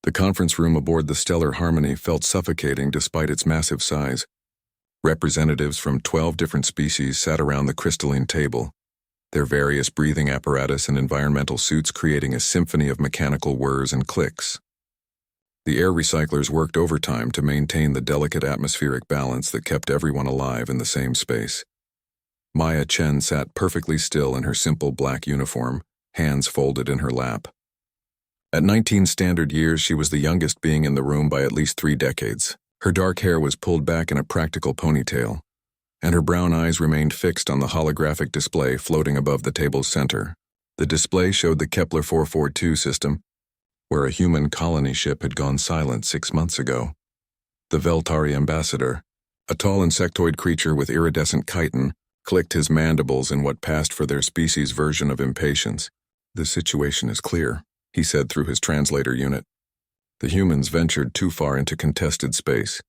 The conference room aboard the Stellar Harmony felt suffocating despite its massive size. Representatives from 12 different species sat around the crystalline table, their various breathing apparatus and environmental suits creating a symphony of mechanical whirs and clicks. The air recyclers worked overtime to maintain the delicate atmospheric balance that kept everyone alive in the same space. Maya Chen sat perfectly still in her simple black uniform, hands folded in her lap. At 19 standard years, she was the youngest being in the room by at least 3 decades. Her dark hair was pulled back in a practical ponytail, and her brown eyes remained fixed on the holographic display floating above the table's center. The display showed the Kepler 442 system, where a human colony ship had gone silent 6 months ago. The Veltari ambassador, a tall insectoid creature with iridescent chitin, clicked his mandibles in what passed for their species' version of impatience. "The situation is clear," he said through his translator unit. "The humans ventured too far into contested space.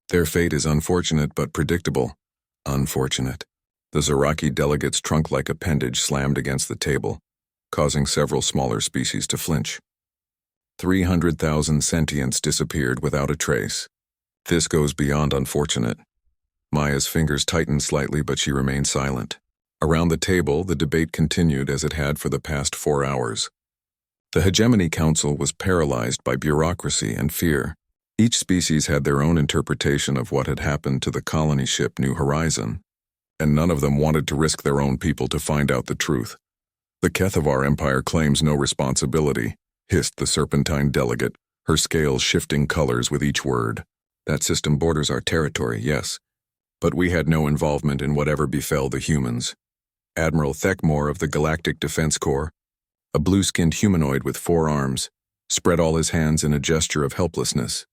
Their fate is unfortunate but predictable." Unfortunate. The Zaraki delegate's trunk-like appendage slammed against the table, causing several smaller species to flinch. 300,000 sentients disappeared without a trace. This goes beyond unfortunate. Maya's fingers tightened slightly, but she remained silent. Around the table, the debate continued as it had for the past 4 hours. The Hegemony Council was paralyzed by bureaucracy and fear. Each species had their own interpretation of what had happened to the colony ship New Horizon, and none of them wanted to risk their own people to find out the truth. "The Kethavar Empire claims no responsibility," hissed the serpentine delegate, her scales shifting colors with each word. "That system borders our territory, yes, but we had no involvement in whatever befell the humans." Admiral Thekmore of the Galactic Defense Corps, a blue-skinned humanoid with 4 arms, spread all his hands in a gesture of helplessness.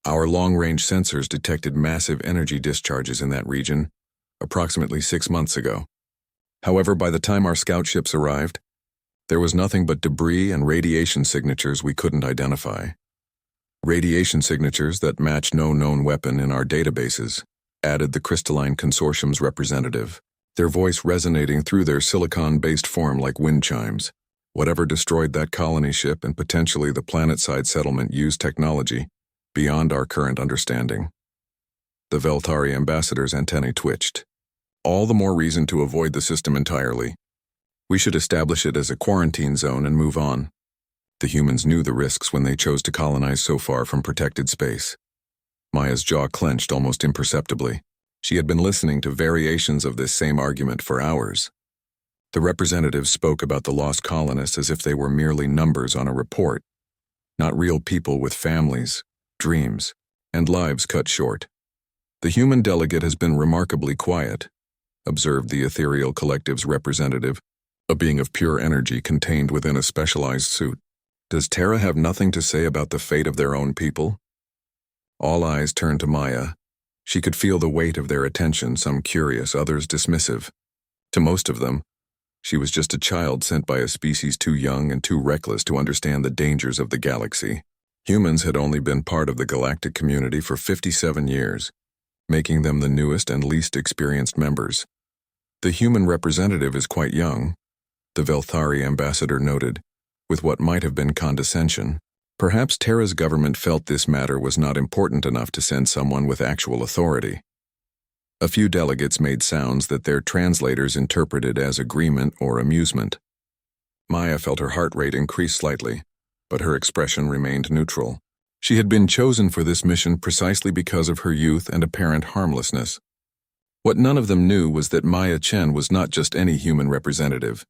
"Our long-range sensors detected massive energy discharges in that region approximately 6 months ago. However, by the time our scout ships arrived, there was nothing but debris and radiation signatures we couldn't identify. Radiation signatures that match no known weapon in our databases," added the Crystalline Consortium's representative, their voice resonating through their silicon-based form like wind chimes. "Whatever destroyed that colony ship and potentially the planet-side settlement used technology beyond our current understanding." The Veltari ambassador's antennae twitched. "All the more reason to avoid the system entirely. We should establish it as a quarantine zone and move on." The humans knew the risks when they chose to colonize so far from protected space. Maya's jaw clenched almost imperceptibly. She had been listening to variations of this same argument for hours. The representatives spoke about the lost colonists as if they were merely numbers on a report, not real people with families, dreams, and lives cut short. "The human delegate has been remarkably quiet," observed the Ethereal Collective's representative, a being of pure energy contained within a specialized suit. "Does Terra have nothing to say about the fate of their own people?" All eyes turned to Maya. She could feel the weight of their attention, some curious, others dismissive. To most of them, she was just a child sent by a species too young and too reckless to understand the dangers of the galaxy. Humans had only been part of the galactic community for 57 years, making them the newest and least experienced members. "The human representative is quite young," the Velthari ambassador noted, with what might have been condescension. Perhaps Terra's government felt this matter was not important enough to send someone with actual authority. A few delegates made sounds that their translators interpreted as agreement or amusement. Maya felt her heart rate increase slightly, but her expression remained neutral. She had been chosen for this mission precisely because of her youth and apparent harmlessness. What none of them knew was that Maya Chen was not just any human representative.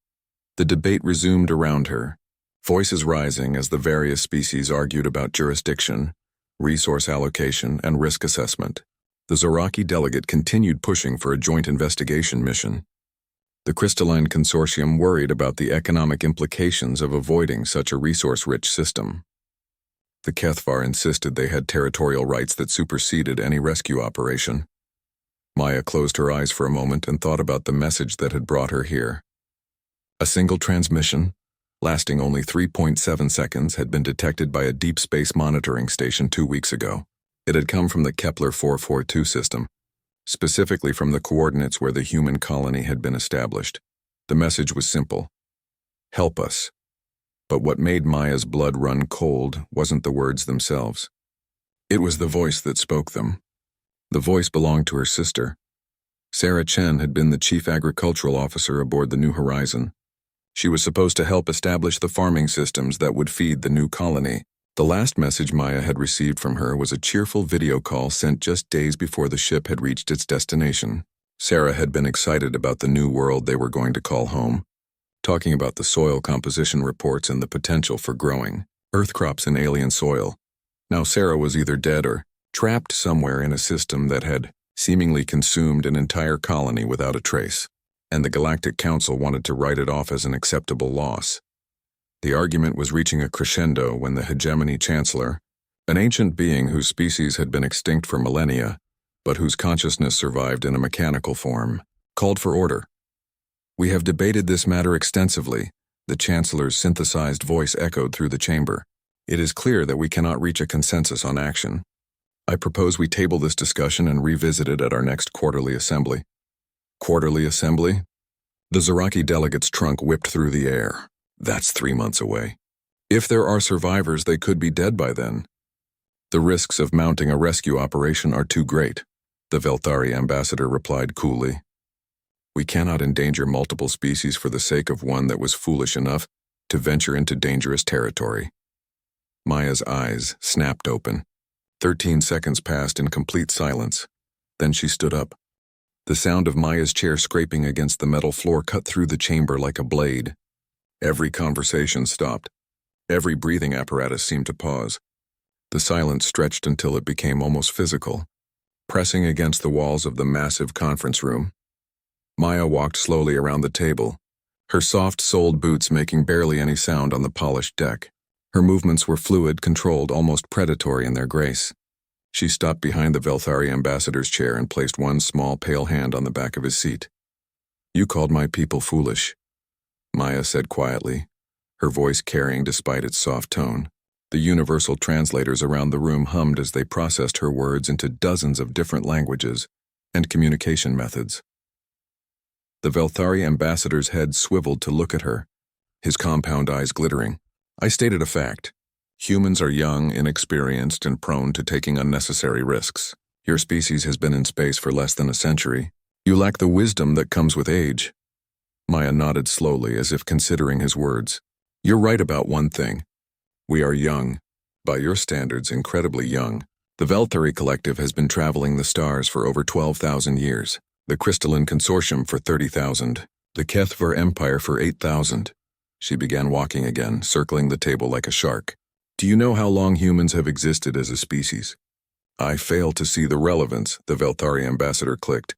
The debate resumed around her, voices rising as the various species argued about jurisdiction, resource allocation, and risk assessment. The Zaraki delegate continued pushing for a joint investigation mission. The Crystalline Consortium worried about the economic implications of avoiding such a resource-rich system. The Kethvar insisted they had territorial rights that superseded any rescue operation. Maya closed her eyes for a moment and thought about the message that had brought her here. A single transmission, lasting only 3.7 seconds, had been detected by a deep space monitoring station 2 weeks ago. It had come from the Kepler 442 system, specifically from the coordinates where the human colony had been established. The message was simple: "Help us." But what made Maya's blood run cold wasn't the words themselves. It was the voice that spoke them. The voice belonged to her sister. Sarah Chen had been the chief agricultural officer aboard the New Horizon. She was supposed to help establish the farming systems that would feed the new colony. The last message Maya had received from her was a cheerful video call sent just days before the ship had reached its destination. Sarah had been excited about the new world they were going to call home, talking about the soil composition reports and the potential for growing Earth crops in alien soil. Now Sarah was either dead or trapped somewhere in a system that had seemingly consumed an entire colony without a trace, and the Galactic Council wanted to write it off as an acceptable loss. The argument was reaching a crescendo when the Hegemony Chancellor, an ancient being whose species had been extinct for millennia, but whose consciousness survived in a mechanical form, called for order. "We have debated this matter extensively," the Chancellor's synthesized voice echoed through the chamber. "It is clear that we cannot reach a consensus on action. I propose we table this discussion and revisit it at our next quarterly assembly." Quarterly assembly? The Zaraki delegate's trunk whipped through the air. That's 3 months away. If there are survivors, they could be dead by then. The risks of mounting a rescue operation are too great, the Velthari ambassador replied coolly. "We cannot endanger multiple species for the sake of one that was foolish enough to venture into dangerous territory." Maya's eyes snapped open. 13 seconds passed in complete silence. Then she stood up. The sound of Maya's chair scraping against the metal floor cut through the chamber like a blade. Every conversation stopped. Every breathing apparatus seemed to pause. The silence stretched until it became almost physical, pressing against the walls of the massive conference room. Maya walked slowly around the table, her soft-soled boots making barely any sound on the polished deck. Her movements were fluid, controlled, almost predatory in their grace. She stopped behind the Velthari ambassador's chair and placed one small, pale hand on the back of his seat. "You called my people foolish," Maya said quietly, her voice carrying despite its soft tone. The universal translators around the room hummed as they processed her words into dozens of different languages and communication methods. The Velthari ambassador's head swiveled to look at her, his compound eyes glittering. "I stated a fact. Humans are young, inexperienced, and prone to taking unnecessary risks. Your species has been in space for less than a century. You lack the wisdom that comes with age." Maya nodded slowly, as if considering his words. "You're right about one thing. We are young. By your standards, incredibly young. The Velthari Collective has been traveling the stars for over 12,000 years. The Crystalline Consortium for 30,000. The Kethver Empire for 8,000. She began walking again, circling the table like a shark. "Do you know how long humans have existed as a species?" "I fail to see the relevance," the Velthari ambassador clicked.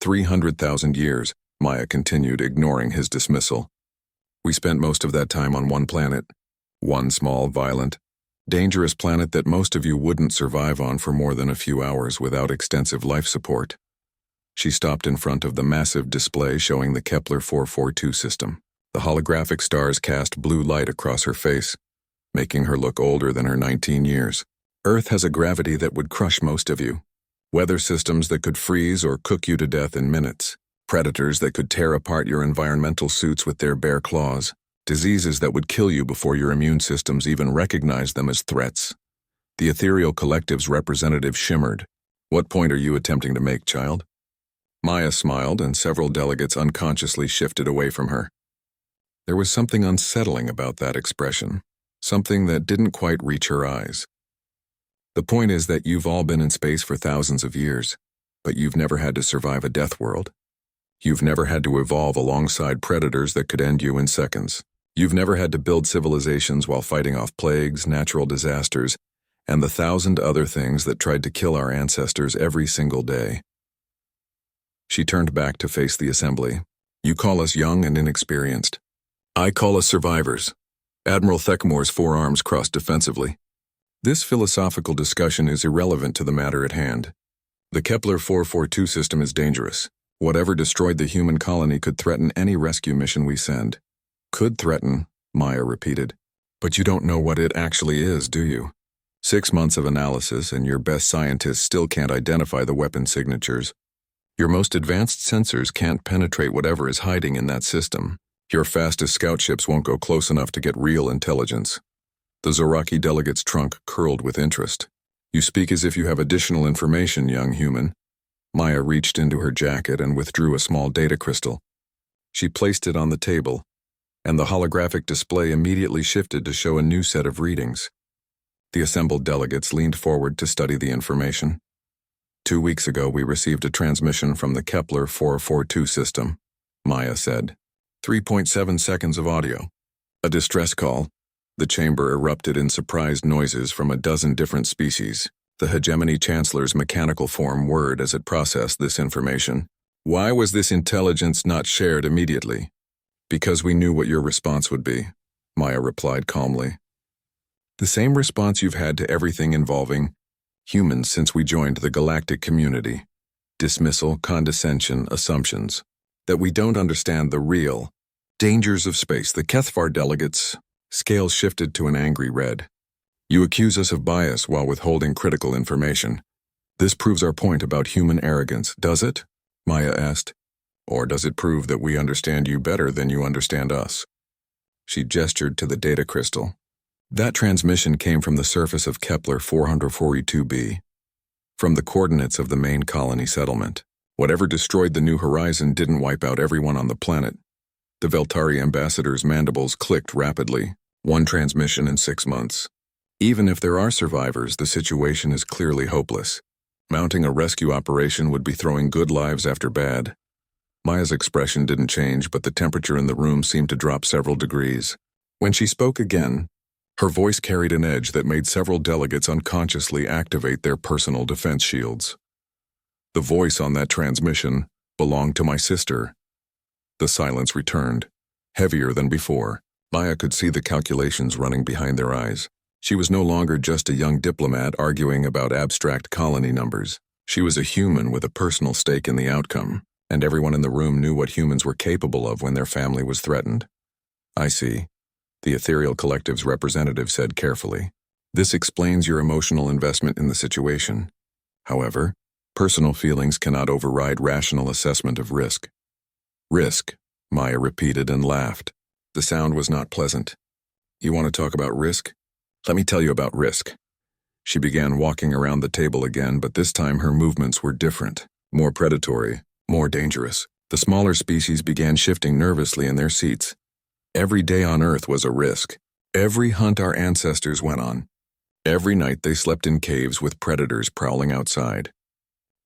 300,000 years, Maya continued, ignoring his dismissal. "We spent most of that time on one planet. One small, violent, dangerous planet that most of you wouldn't survive on for more than a few hours without extensive life support." She stopped in front of the massive display showing the Kepler 442 system. The holographic stars cast blue light across her face, making her look older than her 19 years. "Earth has a gravity that would crush most of you. Weather systems that could freeze or cook you to death in minutes. Predators that could tear apart your environmental suits with their bare claws. Diseases that would kill you before your immune systems even recognized them as threats." The Ethereal Collective's representative shimmered. "What point are you attempting to make, child?" Maya smiled, and several delegates unconsciously shifted away from her. There was something unsettling about that expression, something that didn't quite reach her eyes. "The point is that you've all been in space for thousands of years, but you've never had to survive a death world. You've never had to evolve alongside predators that could end you in seconds. You've never had to build civilizations while fighting off plagues, natural disasters, and the 1,000 other things that tried to kill our ancestors every single day." She turned back to face the assembly. "You call us young and inexperienced. I call us survivors." Admiral Thekmore's forearms crossed defensively. "This philosophical discussion is irrelevant to the matter at hand. The Kepler 442 system is dangerous. Whatever destroyed the human colony could threaten any rescue mission we send." "Could threaten," Maya repeated. "But you don't know what it actually is, do you? 6 months of analysis and your best scientists still can't identify the weapon signatures. Your most advanced sensors can't penetrate whatever is hiding in that system. Your fastest scout ships won't go close enough to get real intelligence. The Zoraki delegate's trunk curled with interest. You speak as if you have additional information, young human. Maya reached into her jacket and withdrew a small data crystal. She placed it on the table, and the holographic display immediately shifted to show a new set of readings. The assembled delegates leaned forward to study the information. 2 weeks ago, we received a transmission from the Kepler 442 system, Maya said. 3.7 seconds of audio. A distress call. The chamber erupted in surprised noises from a dozen different species. The hegemony chancellor's mechanical form whirred as it processed this information. Why was this intelligence not shared immediately? Because we knew what your response would be, Maya replied calmly. The same response you've had to everything involving humans since we joined the galactic community. Dismissal, condescension, assumptions. That we don't understand the real dangers of space. The Kethvar delegates' scales shifted to an angry red. You accuse us of bias while withholding critical information. This proves our point about human arrogance, does it? Maya asked. Or does it prove that we understand you better than you understand us? She gestured to the data crystal. That transmission came from the surface of Kepler 442b, from the coordinates of the main colony settlement. Whatever destroyed the New Horizon didn't wipe out everyone on the planet. The Veltari ambassador's mandibles clicked rapidly, 1 transmission in 6 months. Even if there are survivors, the situation is clearly hopeless. Mounting a rescue operation would be throwing good lives after bad. Maya's expression didn't change, but the temperature in the room seemed to drop several degrees. When she spoke again, her voice carried an edge that made several delegates unconsciously activate their personal defense shields. The voice on that transmission belonged to my sister. The silence returned, heavier than before. Maya could see the calculations running behind their eyes. She was no longer just a young diplomat arguing about abstract colony numbers. She was a human with a personal stake in the outcome, and everyone in the room knew what humans were capable of when their family was threatened. I see, the Ethereal Collective's representative said carefully. This explains your emotional investment in the situation. However, personal feelings cannot override rational assessment of risk. Risk, Maya repeated and laughed. The sound was not pleasant. You want to talk about risk? Let me tell you about risk. She began walking around the table again, but this time her movements were different, more predatory, more dangerous. The smaller species began shifting nervously in their seats. Every day on Earth was a risk. Every hunt our ancestors went on. Every night they slept in caves with predators prowling outside.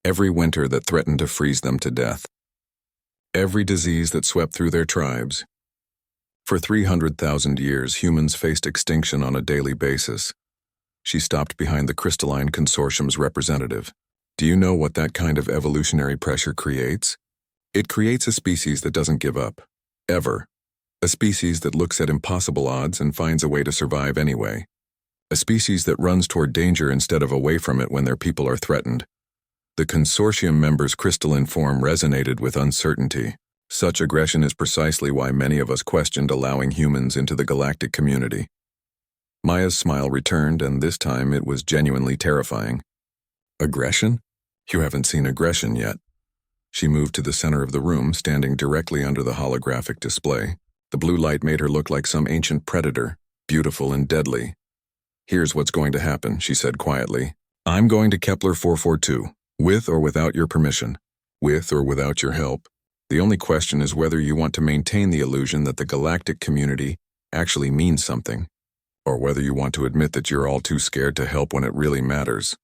Every winter that threatened to freeze them to death. Every disease that swept through their tribes. For 300,000 years, humans faced extinction on a daily basis. She stopped behind the Crystalline Consortium's representative. Do you know what that kind of evolutionary pressure creates? It creates a species that doesn't give up. Ever. A species that looks at impossible odds and finds a way to survive anyway. A species that runs toward danger instead of away from it when their people are threatened. The consortium members' crystalline form resonated with uncertainty. Such aggression is precisely why many of us questioned allowing humans into the galactic community. Maya's smile returned, and this time it was genuinely terrifying. Aggression? You haven't seen aggression yet. She moved to the center of the room, standing directly under the holographic display. The blue light made her look like some ancient predator, beautiful and deadly. Here's what's going to happen, she said quietly. I'm going to Kepler 442, with or without your permission, with or without your help. The only question is whether you want to maintain the illusion that the galactic community actually means something, or whether you want to admit that you're all too scared to help when it really matters.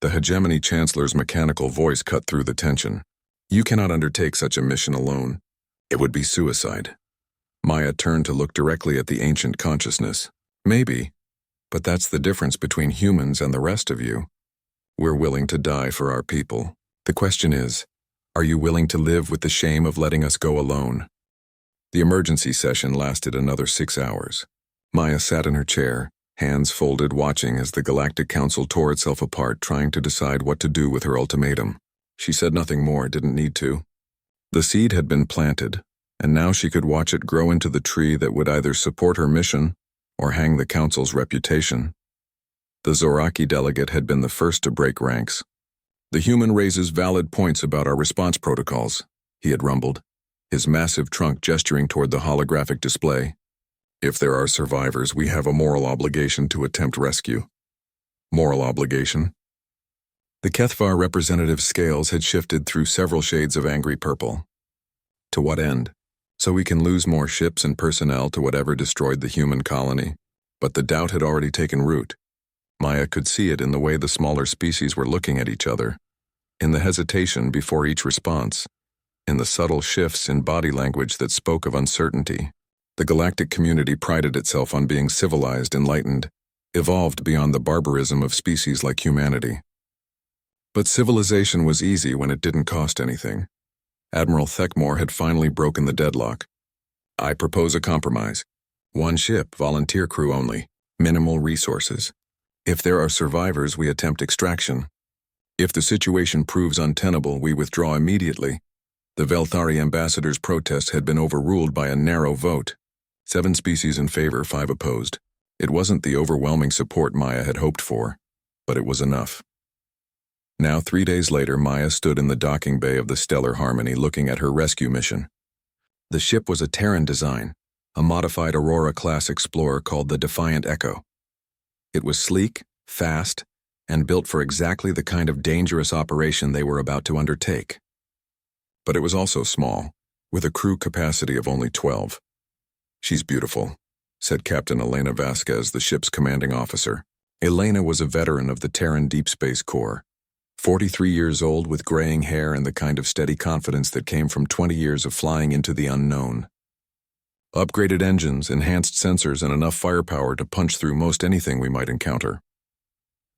The hegemony chancellor's mechanical voice cut through the tension. You cannot undertake such a mission alone. It would be suicide. Maya turned to look directly at the ancient consciousness. Maybe, but that's the difference between humans and the rest of you. We're willing to die for our people. The question is, are you willing to live with the shame of letting us go alone? The emergency session lasted another 6 hours. Maya sat in her chair, hands folded, watching as the Galactic Council tore itself apart, trying to decide what to do with her ultimatum. She said nothing more, didn't need to. The seed had been planted, and now she could watch it grow into the tree that would either support her mission or hang the Council's reputation. The Zoraki delegate had been the first to break ranks. The human raises valid points about our response protocols, he had rumbled. his massive trunk gesturing toward the holographic display. If there are survivors, we have a moral obligation to attempt rescue. Moral obligation? The Kethvar representative's scales had shifted through several shades of angry purple. To what end? So we can lose more ships and personnel to whatever destroyed the human colony. But the doubt had already taken root. Maya could see it in the way the smaller species were looking at each other, in the hesitation before each response, in the subtle shifts in body language that spoke of uncertainty. The galactic community prided itself on being civilized, enlightened, evolved beyond the barbarism of species like humanity. But civilization was easy when it didn't cost anything. Admiral Thekmore had finally broken the deadlock. I propose a compromise. 1 ship, volunteer crew only, minimal resources. If there are survivors, we attempt extraction. If the situation proves untenable, we withdraw immediately. The Velthari ambassador's protest had been overruled by a narrow vote. 7 species in favor, 5 opposed. It wasn't the overwhelming support Maya had hoped for, but it was enough. Now, 3 days later, Maya stood in the docking bay of the Stellar Harmony looking at her rescue mission. The ship was a Terran design, a modified Aurora-class explorer called the Defiant Echo. It was sleek, fast, and built for exactly the kind of dangerous operation they were about to undertake. But it was also small, with a crew capacity of only 12. She's beautiful, said Captain Elena Vasquez, the ship's commanding officer. Elena was a veteran of the Terran Deep Space Corps, 43 years old with graying hair and the kind of steady confidence that came from 20 years of flying into the unknown. Upgraded engines, enhanced sensors, and enough firepower to punch through most anything we might encounter.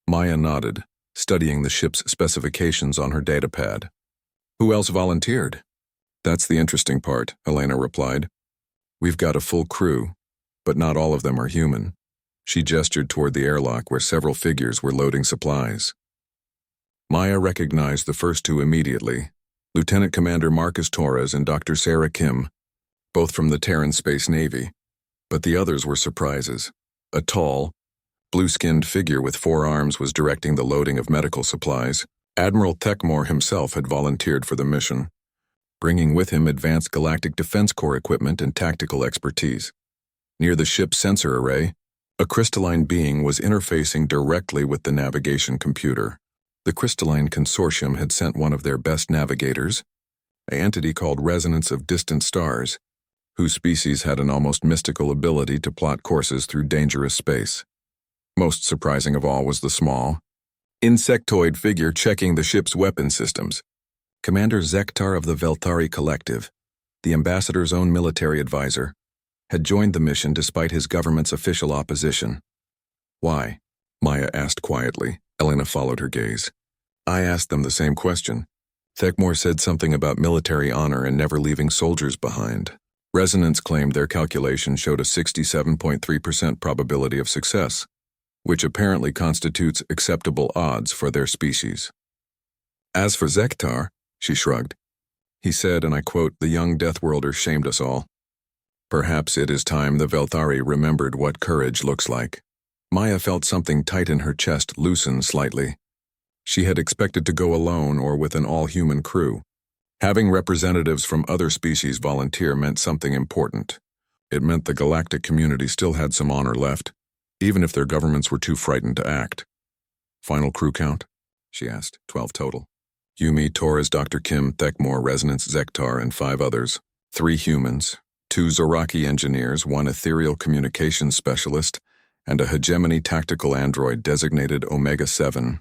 Maya nodded, studying the ship's specifications on her datapad. Who else volunteered? That's the interesting part, Elena replied. We've got a full crew, but not all of them are human. She gestured toward the airlock where several figures were loading supplies. Maya recognized the first 2 immediately, Lieutenant Commander Marcus Torres and Dr. Sarah Kim, both from the Terran Space Navy, but the others were surprises. A tall, blue-skinned figure with 4 arms was directing the loading of medical supplies. Admiral Thekmore himself had volunteered for the mission, bringing with him advanced Galactic Defense Corps equipment and tactical expertise. Near the ship's sensor array, a crystalline being was interfacing directly with the navigation computer. The Crystalline Consortium had sent one of their best navigators, an entity called Resonance of Distant Stars, whose species had an almost mystical ability to plot courses through dangerous space. Most surprising of all was the small, insectoid figure checking the ship's weapon systems. Commander Zektar of the Velthari Collective, the ambassador's own military advisor, had joined the mission despite his government's official opposition. Why? Maya asked quietly. Elena followed her gaze. I asked them the same question. Thekmore said something about military honor and never leaving soldiers behind. Resonance claimed their calculation showed a 67.3% probability of success, which apparently constitutes acceptable odds for their species. As for Zektar, she shrugged. He said, and I quote, the young Deathworlder shamed us all. Perhaps it is time the Velthari remembered what courage looks like. Maya felt something tight in her chest loosen slightly. She had expected to go alone or with an all-human crew. Having representatives from other species volunteer meant something important. It meant the galactic community still had some honor left, even if their governments were too frightened to act. Final crew count? She asked. 12 total. Yumi, Torres, Dr. Kim, Thekmore, Resonance, Zektar, and 5 others. 3 humans, 2 Zoraki engineers, 1 ethereal communications specialist, and a hegemony tactical android designated Omega-7.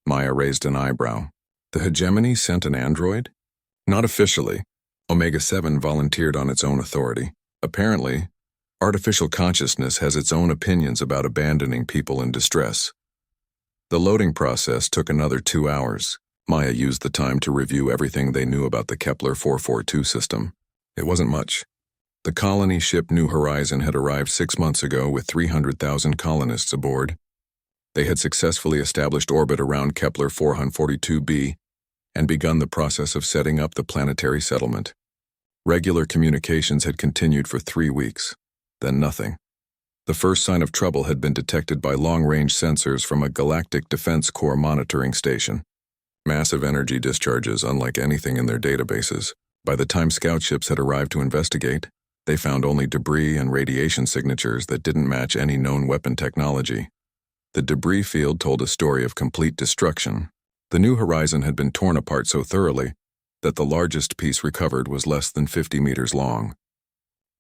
Maya raised an eyebrow. The hegemony sent an android? Not officially. Omega-7 volunteered on its own authority. Apparently, artificial consciousness has its own opinions about abandoning people in distress. The loading process took another 2 hours. Maya used the time to review everything they knew about the Kepler 442 system. It wasn't much. The colony ship New Horizon had arrived 6 months ago with 300,000 colonists aboard. They had successfully established orbit around Kepler 442b and begun the process of setting up the planetary settlement. Regular communications had continued for 3 weeks, then nothing. The first sign of trouble had been detected by long-range sensors from a Galactic Defense Corps monitoring station. Massive energy discharges unlike anything in their databases, By the time scout ships had arrived to investigate, they found only debris and radiation signatures that didn't match any known weapon technology. The debris field told a story of complete destruction. The New Horizon had been torn apart so thoroughly that the largest piece recovered was less than 50 meters long.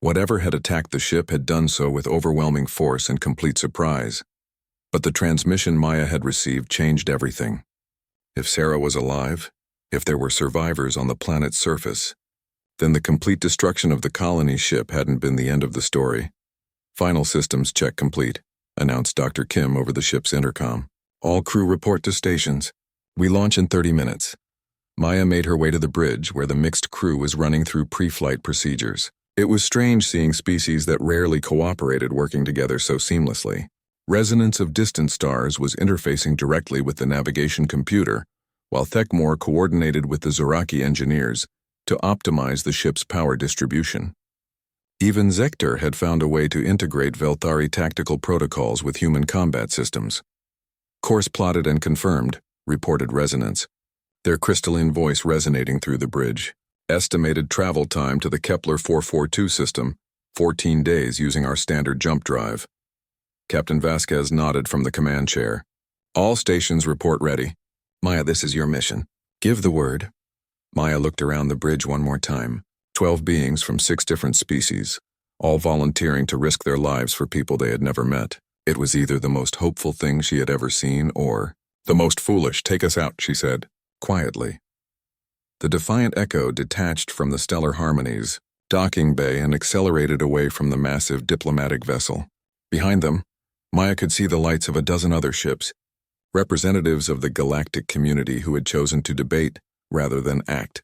Whatever had attacked the ship had done so with overwhelming force and complete surprise. But the transmission Maya had received changed everything. If Sarah was alive, if there were survivors on the planet's surface, then the complete destruction of the colony ship hadn't been the end of the story. "Final systems check complete," announced Dr. Kim over the ship's intercom. "All crew report to stations. We launch in 30 minutes. Maya made her way to the bridge where the mixed crew was running through pre-flight procedures. It was strange seeing species that rarely cooperated working together so seamlessly. Resonance of Distant Stars was interfacing directly with the navigation computer, while Thekmor coordinated with the Zoraki engineers to optimize the ship's power distribution. Even Zektor had found a way to integrate Velthari tactical protocols with human combat systems. "Course plotted and confirmed," reported Resonance, their crystalline voice resonating through the bridge. "Estimated travel time to the Kepler 442 system, 14 days using our standard jump drive." Captain Vasquez nodded from the command chair. "All stations report ready. Maya, this is your mission. Give the word." Maya looked around the bridge one more time. 12 beings from 6 different species, all volunteering to risk their lives for people they had never met. It was either the most hopeful thing she had ever seen or the most foolish. "Take us out," she said, quietly. The Defiant Echo detached from the stellar harmonies, docking bay, and accelerated away from the massive diplomatic vessel. Behind them, Maya could see the lights of a dozen other ships, representatives of the galactic community who had chosen to debate rather than act.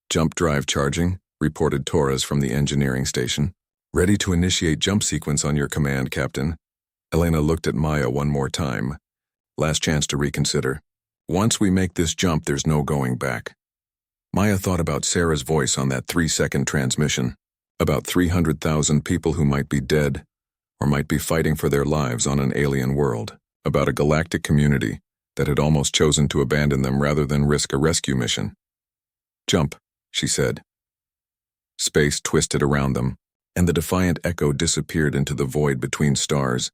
"Jump drive charging," reported Torres from the engineering station. "Ready to initiate jump sequence on your command, Captain." Elena looked at Maya one more time. "Last chance to reconsider. Once we make this jump, there's no going back." Maya thought about Sarah's voice on that 3-second transmission, about 300,000 people who might be dead or might be fighting for their lives on an alien world, about a galactic community that had almost chosen to abandon them rather than risk a rescue mission. "Jump," she said. Space twisted around them, and the Defiant Echo disappeared into the void between stars,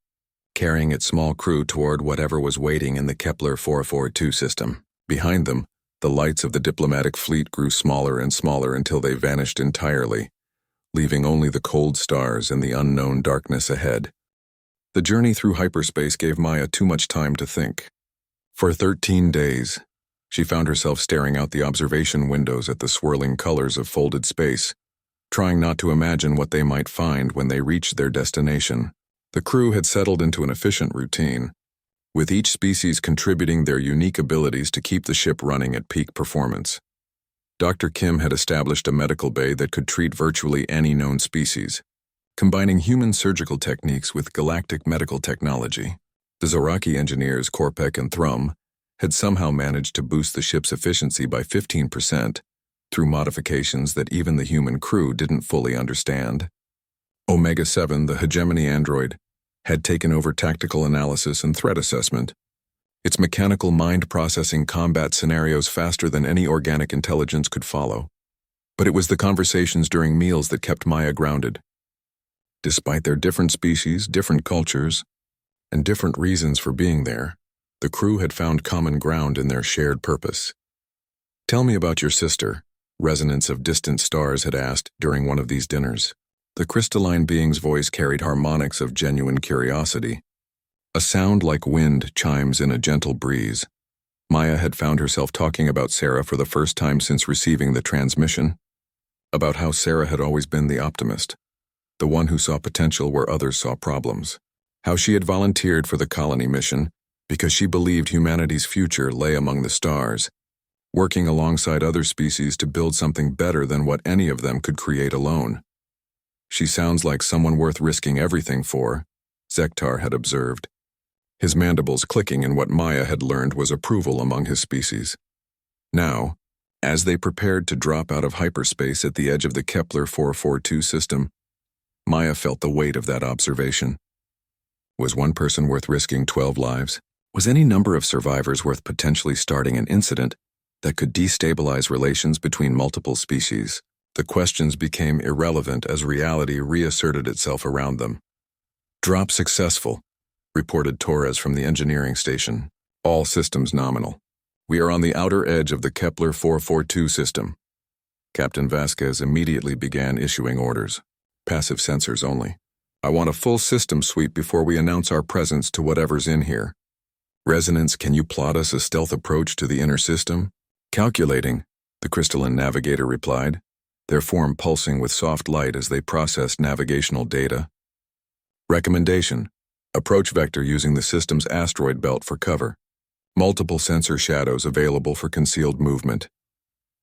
carrying its small crew toward whatever was waiting in the Kepler 442 system. Behind them, the lights of the diplomatic fleet grew smaller and smaller until they vanished entirely, leaving only the cold stars and the unknown darkness ahead. The journey through hyperspace gave Maya too much time to think. For 13 days, she found herself staring out the observation windows at the swirling colors of folded space, trying not to imagine what they might find when they reached their destination. The crew had settled into an efficient routine, with each species contributing their unique abilities to keep the ship running at peak performance. Dr. Kim had established a medical bay that could treat virtually any known species, combining human surgical techniques with galactic medical technology. The Zoraki engineers, Korpek and Thrum, had somehow managed to boost the ship's efficiency by 15% through modifications that even the human crew didn't fully understand. Omega-7, the hegemony android, had taken over tactical analysis and threat assessment, its mechanical mind processing combat scenarios faster than any organic intelligence could follow. But it was the conversations during meals that kept Maya grounded. Despite their different species, different cultures, and different reasons for being there, the crew had found common ground in their shared purpose. "Tell me about your sister," Resonance of Distant Stars had asked during one of these dinners. The crystalline being's voice carried harmonics of genuine curiosity. A sound like wind chimes in a gentle breeze. Maya had found herself talking about Sarah for the first time since receiving the transmission, about how Sarah had always been the optimist, the one who saw potential where others saw problems, how she had volunteered for the colony mission because she believed humanity's future lay among the stars, working alongside other species to build something better than what any of them could create alone. "She sounds like someone worth risking everything for," Zektar had observed, his mandibles clicking in what Maya had learned was approval among his species. Now, as they prepared to drop out of hyperspace at the edge of the Kepler 442 system, Maya felt the weight of that observation. Was one person worth risking 12 lives? Was any number of survivors worth potentially starting an incident that could destabilize relations between multiple species? The questions became irrelevant as reality reasserted itself around them. "Drop successful," reported Torres from the engineering station. "All systems nominal. We are on the outer edge of the Kepler 442 system." Captain Vasquez immediately began issuing orders. "Passive sensors only. I want a full system sweep before we announce our presence to whatever's in here. Resonance, can you plot us a stealth approach to the inner system?" "Calculating," the crystalline navigator replied, their form pulsing with soft light as they processed navigational data. "Recommendation: approach vector using the system's asteroid belt for cover. Multiple sensor shadows available for concealed movement."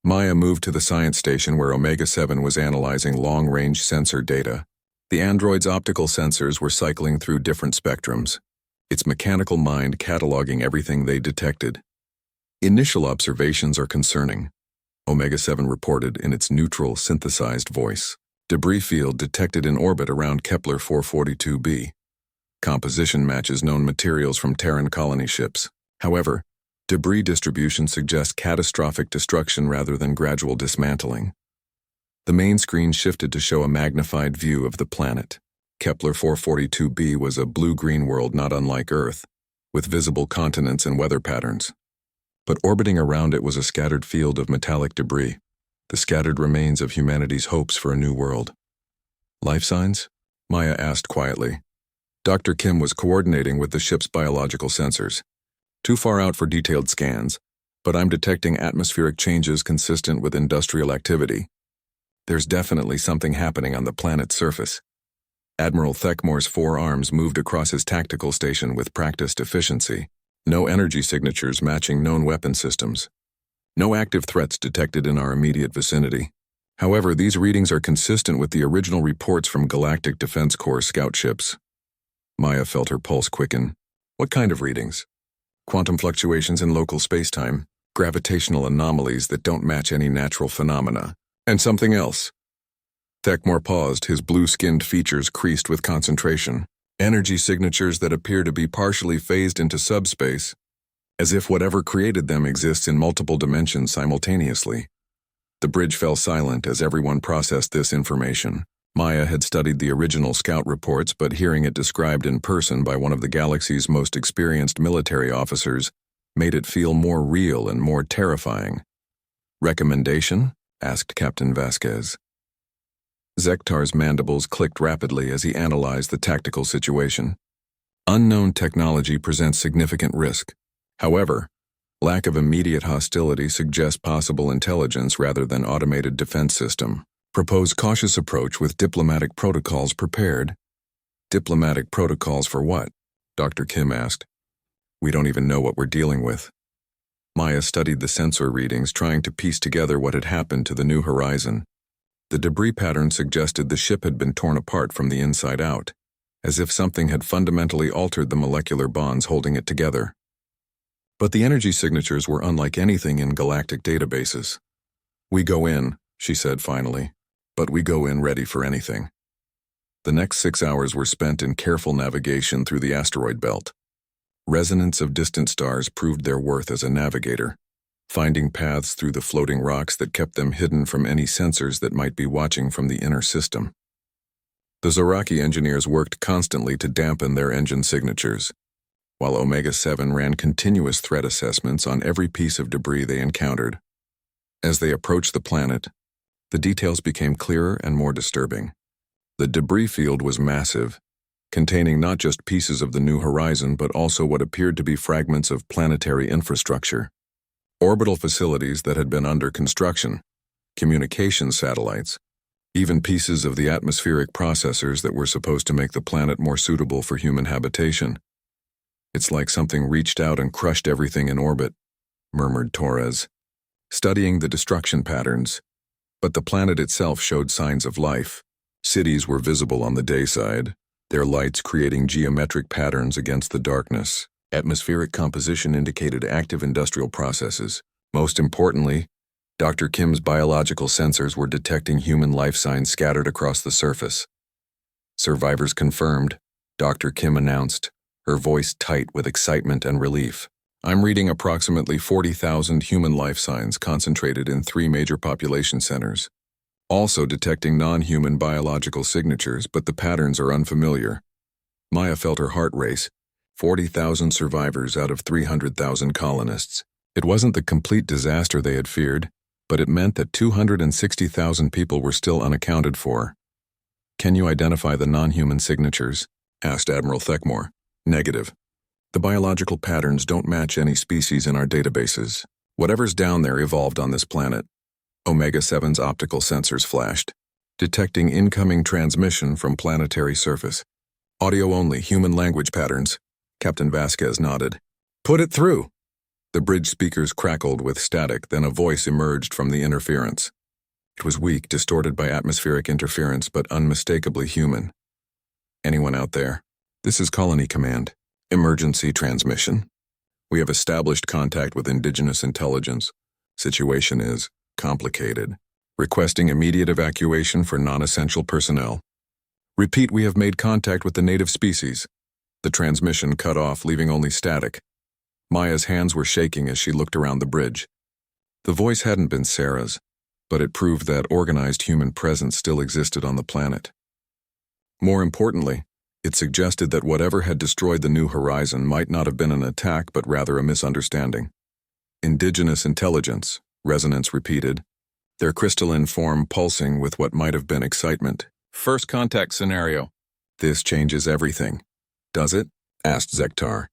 Maya moved to the science station where Omega-7 was analyzing long-range sensor data. The android's optical sensors were cycling through different spectrums, its mechanical mind cataloging everything they detected. "Initial observations are concerning," Omega-7 reported in its neutral, synthesized voice. "Debris field detected in orbit around Kepler 442b. Composition matches known materials from Terran colony ships. However, debris distribution suggests catastrophic destruction rather than gradual dismantling." The main screen shifted to show a magnified view of the planet. Kepler 442b was a blue-green world not unlike Earth, with visible continents and weather patterns. But orbiting around it was a scattered field of metallic debris, the scattered remains of humanity's hopes for a new world. "Life signs?" Maya asked quietly. Dr. Kim was coordinating with the ship's biological sensors. "Too far out for detailed scans, but I'm detecting atmospheric changes consistent with industrial activity. There's definitely something happening on the planet's surface." Admiral Thekmore's forearms moved across his tactical station with practiced efficiency. "No energy signatures matching known weapon systems. No active threats detected in our immediate vicinity. However, these readings are consistent with the original reports from Galactic Defense Corps scout ships." Maya felt her pulse quicken. "What kind of readings?" "Quantum fluctuations in local spacetime, gravitational anomalies that don't match any natural phenomena, and something else." Thekmore paused, his blue-skinned features creased with concentration. "Energy signatures that appear to be partially phased into subspace, as if whatever created them exists in multiple dimensions simultaneously." The bridge fell silent as everyone processed this information. Maya had studied the original scout reports, but hearing it described in person by one of the galaxy's most experienced military officers made it feel more real and more terrifying. "Recommendation?" asked Captain Vasquez. Zektar's mandibles clicked rapidly as he analyzed the tactical situation. "Unknown technology presents significant risk. However, lack of immediate hostility suggests possible intelligence rather than automated defense system. Propose cautious approach with diplomatic protocols prepared." "Diplomatic protocols for what?" Dr. Kim asked. "We don't even know what we're dealing with." Maya studied the sensor readings, trying to piece together what had happened to the New Horizon. The debris pattern suggested the ship had been torn apart from the inside out, as if something had fundamentally altered the molecular bonds holding it together. But the energy signatures were unlike anything in galactic databases. "We go in," she said finally, "but we go in ready for anything." The next 6 hours were spent in careful navigation through the asteroid belt. Resonance of distant stars proved their worth as a navigator, finding paths through the floating rocks that kept them hidden from any sensors that might be watching from the inner system. The Zoraki engineers worked constantly to dampen their engine signatures, while Omega-7 ran continuous threat assessments on every piece of debris they encountered. As they approached the planet, the details became clearer and more disturbing. The debris field was massive, containing not just pieces of the New Horizon but also what appeared to be fragments of planetary infrastructure. Orbital facilities that had been under construction, communication satellites, even pieces of the atmospheric processors that were supposed to make the planet more suitable for human habitation. "It's like something reached out and crushed everything in orbit," murmured Torres, studying the destruction patterns. But the planet itself showed signs of life. Cities were visible on the day side, their lights creating geometric patterns against the darkness. Atmospheric composition indicated active industrial processes. Most importantly, Dr. Kim's biological sensors were detecting human life signs scattered across the surface. "Survivors confirmed," Dr. Kim announced, her voice tight with excitement and relief. "I'm reading approximately 40,000 human life signs concentrated in 3 major population centers. Also detecting non-human biological signatures, but the patterns are unfamiliar. Maya felt her heart race. 40,000 survivors out of 300,000 colonists. It wasn't the complete disaster they had feared, but it meant that 260,000 people were still unaccounted for. "Can you identify the non-human signatures?" asked Admiral Thekmore. "Negative. The biological patterns don't match any species in our databases. Whatever's down there evolved on this planet." Omega-7's optical sensors flashed, detecting incoming transmission from planetary surface. "Audio-only, human language patterns." Captain Vasquez nodded. "Put it through." The bridge speakers crackled with static, then a voice emerged from the interference. It was weak, distorted by atmospheric interference, but unmistakably human. "Anyone out there? This is Colony Command. Emergency transmission. We have established contact with indigenous intelligence. Situation is complicated. Requesting immediate evacuation for non-essential personnel. Repeat, we have made contact with the native species." The transmission cut off, leaving only static. Maya's hands were shaking as she looked around the bridge. The voice hadn't been Sarah's, but it proved that organized human presence still existed on the planet. More importantly, it suggested that whatever had destroyed the New Horizon might not have been an attack but rather a misunderstanding. "Indigenous intelligence," Resonance repeated, their crystalline form pulsing with what might have been excitement. "First contact scenario." "This changes everything." "Does it?" asked Zektar.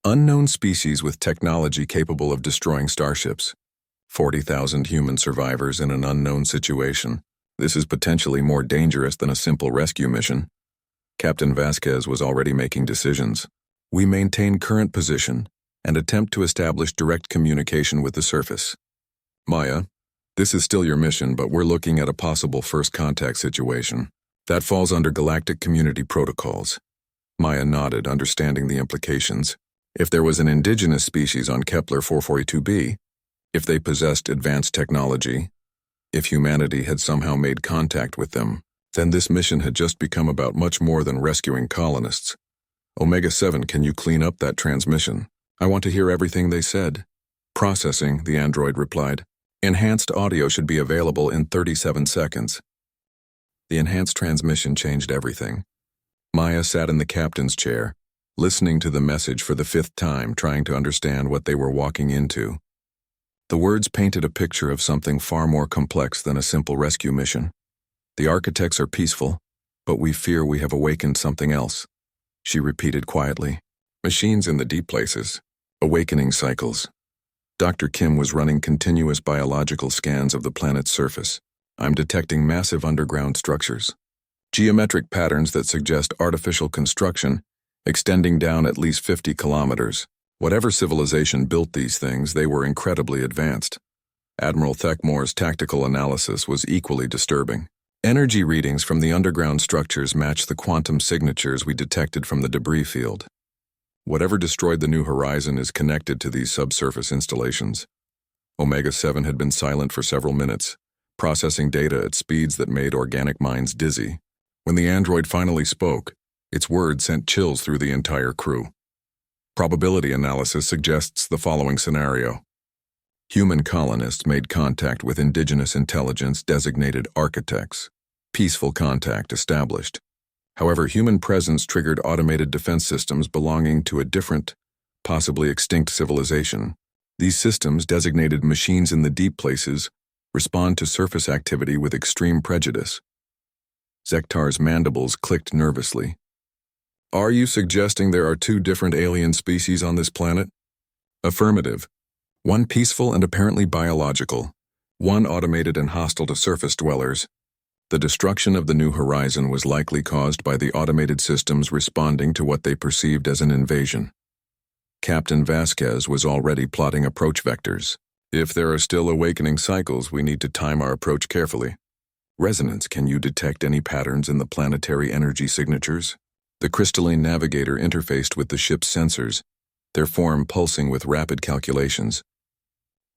"Unknown species with technology capable of destroying starships. 40,000 human survivors in an unknown situation. This is potentially more dangerous than a simple rescue mission." Captain Vasquez was already making decisions. "We maintain current position and attempt to establish direct communication with the surface." "Maya, this is still your mission, but we're looking at a possible first contact situation. That falls under galactic community protocols." Maya nodded, understanding the implications. If there was an indigenous species on Kepler 442b, if they possessed advanced technology, if humanity had somehow made contact with them, then this mission had just become about much more than rescuing colonists. "Omega-7, can you clean up that transmission? I want to hear everything they said." "Processing," the android replied. "Enhanced audio should be available in 37 seconds." The enhanced transmission changed everything. Maya sat in the captain's chair, listening to the message for the 5th time, trying to understand what they were walking into. The words painted a picture of something far more complex than a simple rescue mission. "The architects are peaceful, but we fear we have awakened something else," she repeated quietly. "Machines in the deep places. Awakening cycles." Dr. Kim was running continuous biological scans of the planet's surface. "I'm detecting massive underground structures. Geometric patterns that suggest artificial construction, extending down at least 50 kilometers. Whatever civilization built these things, they were incredibly advanced." Admiral Thekmore's tactical analysis was equally disturbing. "Energy readings from the underground structures match the quantum signatures we detected from the debris field. Whatever destroyed the New Horizon is connected to these subsurface installations." Omega-7 had been silent for several minutes, processing data at speeds that made organic minds dizzy. When the android finally spoke, its words sent chills through the entire crew. "Probability analysis suggests the following scenario. Human colonists made contact with indigenous intelligence designated architects. Peaceful contact established. However, human presence triggered automated defense systems belonging to a different, possibly extinct civilization. These systems, designated machines in the deep places, respond to surface activity with extreme prejudice." Zektar's mandibles clicked nervously. "Are you suggesting there are 2 different alien species on this planet?" "Affirmative. One peaceful and apparently biological. One automated and hostile to surface dwellers. The destruction of the New Horizon was likely caused by the automated systems responding to what they perceived as an invasion." Captain Vasquez was already plotting approach vectors. "If there are still awakening cycles, we need to time our approach carefully." "Resonance, can you detect any patterns in the planetary energy signatures?" The crystalline navigator interfaced with the ship's sensors, their form pulsing with rapid calculations.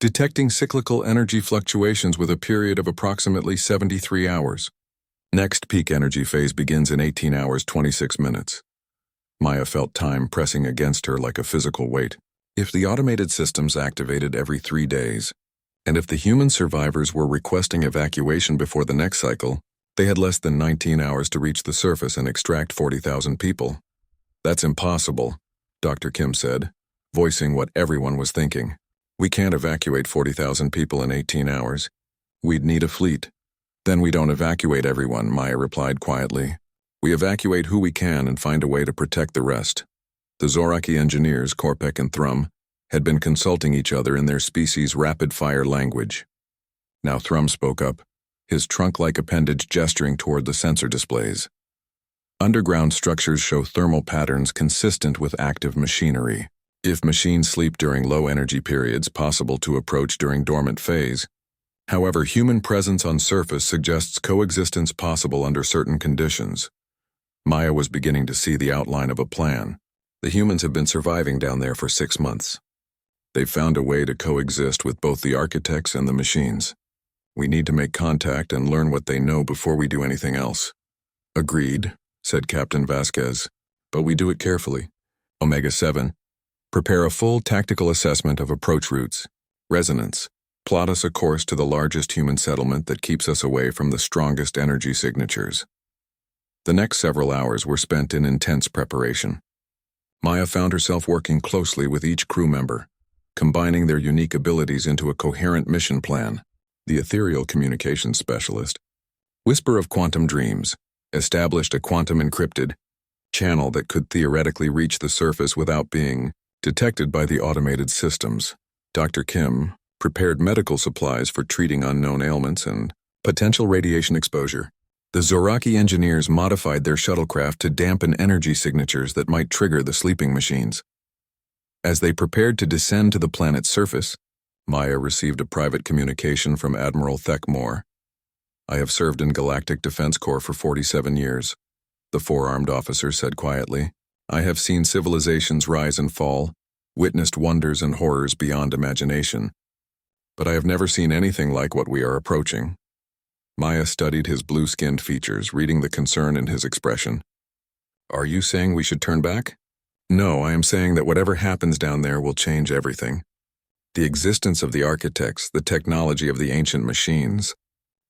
"Detecting cyclical energy fluctuations with a period of approximately 73 hours. Next peak energy phase begins in 18 hours 26 minutes. Maya felt time pressing against her like a physical weight. If the automated systems activated every 3 days, And if the human survivors were requesting evacuation before the next cycle, they had less than 19 hours to reach the surface and extract 40,000 people. That's impossible, Dr. Kim said, voicing what everyone was thinking. We can't evacuate 40,000 people in 18 hours. We'd need a fleet. Then we don't evacuate everyone, Maya replied quietly. We evacuate who we can and find a way to protect the rest. The Zoraki engineers, Korpek and Thrum, had been consulting each other in their species' rapid-fire language. Now Thrum spoke up, his trunk-like appendage gesturing toward the sensor displays. Underground structures show thermal patterns consistent with active machinery. If machines sleep during low-energy periods, possible to approach during dormant phase. However, human presence on surface suggests coexistence possible under certain conditions. Maya was beginning to see the outline of a plan. The humans have been surviving down there for 6 months. They've found a way to coexist with both the architects and the machines. We need to make contact and learn what they know before we do anything else. Agreed, said Captain Vasquez, but we do it carefully. Omega-7. Prepare a full tactical assessment of approach routes. Resonance. Plot us a course to the largest human settlement that keeps us away from the strongest energy signatures. The next several hours were spent in intense preparation. Maya found herself working closely with each crew member, combining their unique abilities into a coherent mission plan. The ethereal communications specialist, Whisper of Quantum Dreams, established a quantum-encrypted channel that could theoretically reach the surface without being detected by the automated systems. Dr. Kim prepared medical supplies for treating unknown ailments and potential radiation exposure. The Zoraki engineers modified their shuttlecraft to dampen energy signatures that might trigger the sleeping machines. As they prepared to descend to the planet's surface, Maya received a private communication from Admiral Thekmore. I have served in Galactic Defense Corps for 47 years, the four-armed officer said quietly. I have seen civilizations rise and fall, witnessed wonders and horrors beyond imagination. But I have never seen anything like what we are approaching. Maya studied his blue-skinned features, reading the concern in his expression. Are you saying we should turn back? No, I am saying that whatever happens down there will change everything. The existence of the architects, the technology of the ancient machines,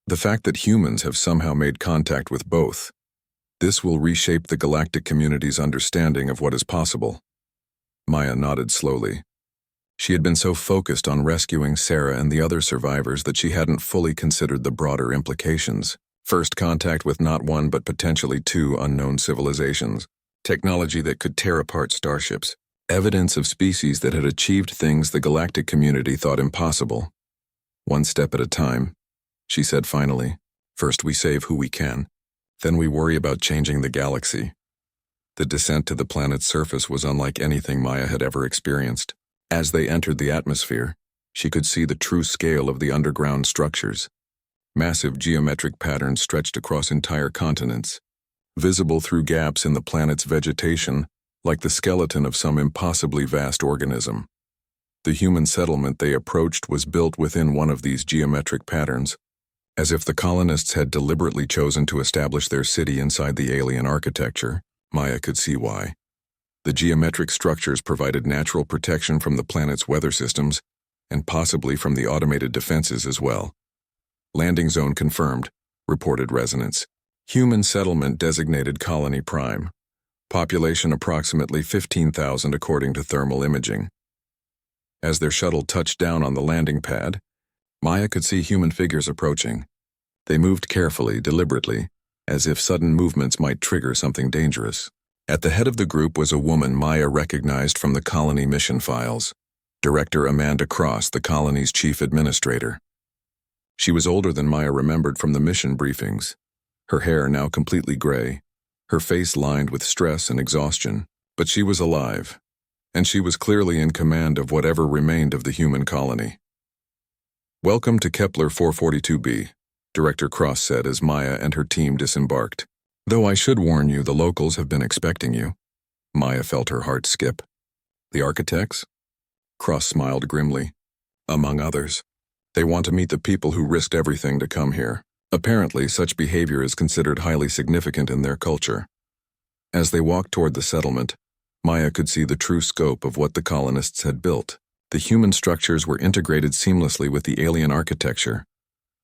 the fact that humans have somehow made contact with both. This will reshape the galactic community's understanding of what is possible. Maya nodded slowly. She had been so focused on rescuing Sarah and the other survivors that she hadn't fully considered the broader implications. First contact with not one but potentially 2 unknown civilizations. Technology that could tear apart starships. Evidence of species that had achieved things the galactic community thought impossible. One step at a time, she said finally. First we save who we can. Then we worry about changing the galaxy. The descent to the planet's surface was unlike anything Maya had ever experienced. As they entered the atmosphere, she could see the true scale of the underground structures. Massive geometric patterns stretched across entire continents, visible through gaps in the planet's vegetation, like the skeleton of some impossibly vast organism. The human settlement they approached was built within one of these geometric patterns, as if the colonists had deliberately chosen to establish their city inside the alien architecture. Maya could see why. The geometric structures provided natural protection from the planet's weather systems, and possibly from the automated defenses as well. Landing zone confirmed, reported Resonance. Human settlement designated Colony Prime. Population approximately 15,000 according to thermal imaging. As their shuttle touched down on the landing pad, Maya could see human figures approaching. They moved carefully, deliberately, as if sudden movements might trigger something dangerous. At the head of the group was a woman Maya recognized from the colony mission files, Director Amanda Cross, the colony's chief administrator. She was older than Maya remembered from the mission briefings, her hair now completely gray, her face lined with stress and exhaustion, but she was alive, and she was clearly in command of whatever remained of the human colony. Welcome to Kepler 442b, Director Cross said as Maya and her team disembarked. Though I should warn you, the locals have been expecting you. Maya felt her heart skip. The architects? Cross smiled grimly. Among others. They want to meet the people who risked everything to come here. Apparently, such behavior is considered highly significant in their culture. As they walked toward the settlement, Maya could see the true scope of what the colonists had built. The human structures were integrated seamlessly with the alien architecture,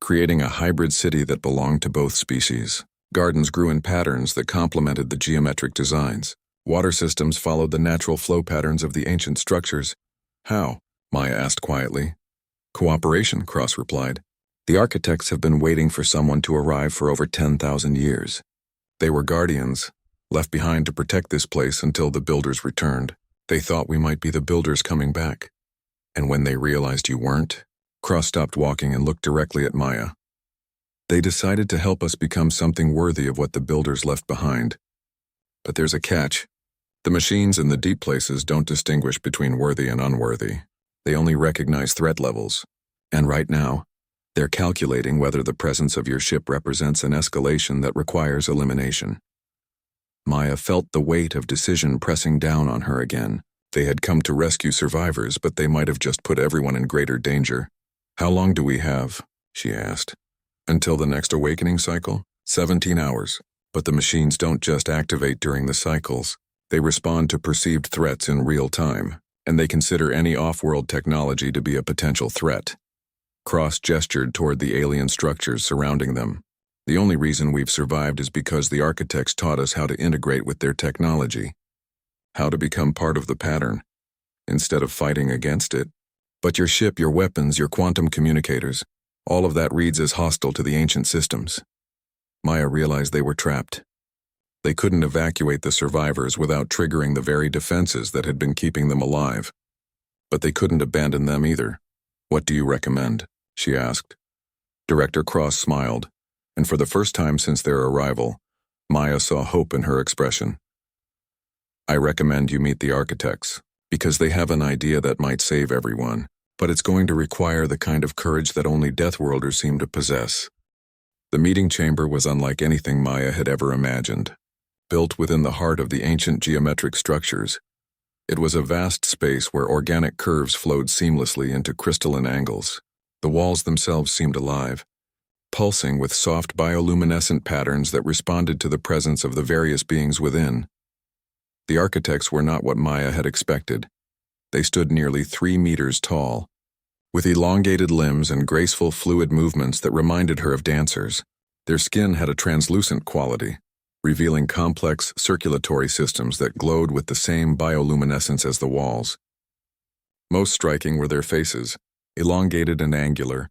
creating a hybrid city that belonged to both species. Gardens grew in patterns that complemented the geometric designs. Water systems followed the natural flow patterns of the ancient structures. How? Maya asked quietly. Cooperation, Cross replied. The architects have been waiting for someone to arrive for over 10,000 years. They were guardians, left behind to protect this place until the builders returned. They thought we might be the builders coming back. And when they realized you weren't, Cross stopped walking and looked directly at Maya. They decided to help us become something worthy of what the builders left behind. But there's a catch. The machines in the deep places don't distinguish between worthy and unworthy. They only recognize threat levels. And right now, they're calculating whether the presence of your ship represents an escalation that requires elimination. Maya felt the weight of decision pressing down on her again. They had come to rescue survivors, but they might have just put everyone in greater danger. How long do we have? She asked. Until the next awakening cycle? 17 hours. But the machines don't just activate during the cycles. They respond to perceived threats in real time, and they consider any off-world technology to be a potential threat. Cross gestured toward the alien structures surrounding them. The only reason we've survived is because the architects taught us how to integrate with their technology, how to become part of the pattern, instead of fighting against it. But your ship, your weapons, your quantum communicators, all of that reads as hostile to the ancient systems. Maya realized they were trapped. They couldn't evacuate the survivors without triggering the very defenses that had been keeping them alive. But they couldn't abandon them either. What do you recommend? She asked. Director Cross smiled, and for the first time since their arrival, Maya saw hope in her expression. I recommend you meet the architects, because they have an idea that might save everyone, but it's going to require the kind of courage that only Deathworlders seem to possess. The meeting chamber was unlike anything Maya had ever imagined. Built within the heart of the ancient geometric structures, it was a vast space where organic curves flowed seamlessly into crystalline angles. The walls themselves seemed alive, pulsing with soft bioluminescent patterns that responded to the presence of the various beings within. The architects were not what Maya had expected. They stood nearly 3 meters tall, with elongated limbs and graceful fluid movements that reminded her of dancers. Their skin had a translucent quality, revealing complex circulatory systems that glowed with the same bioluminescence as the walls. Most striking were their faces, elongated and angular,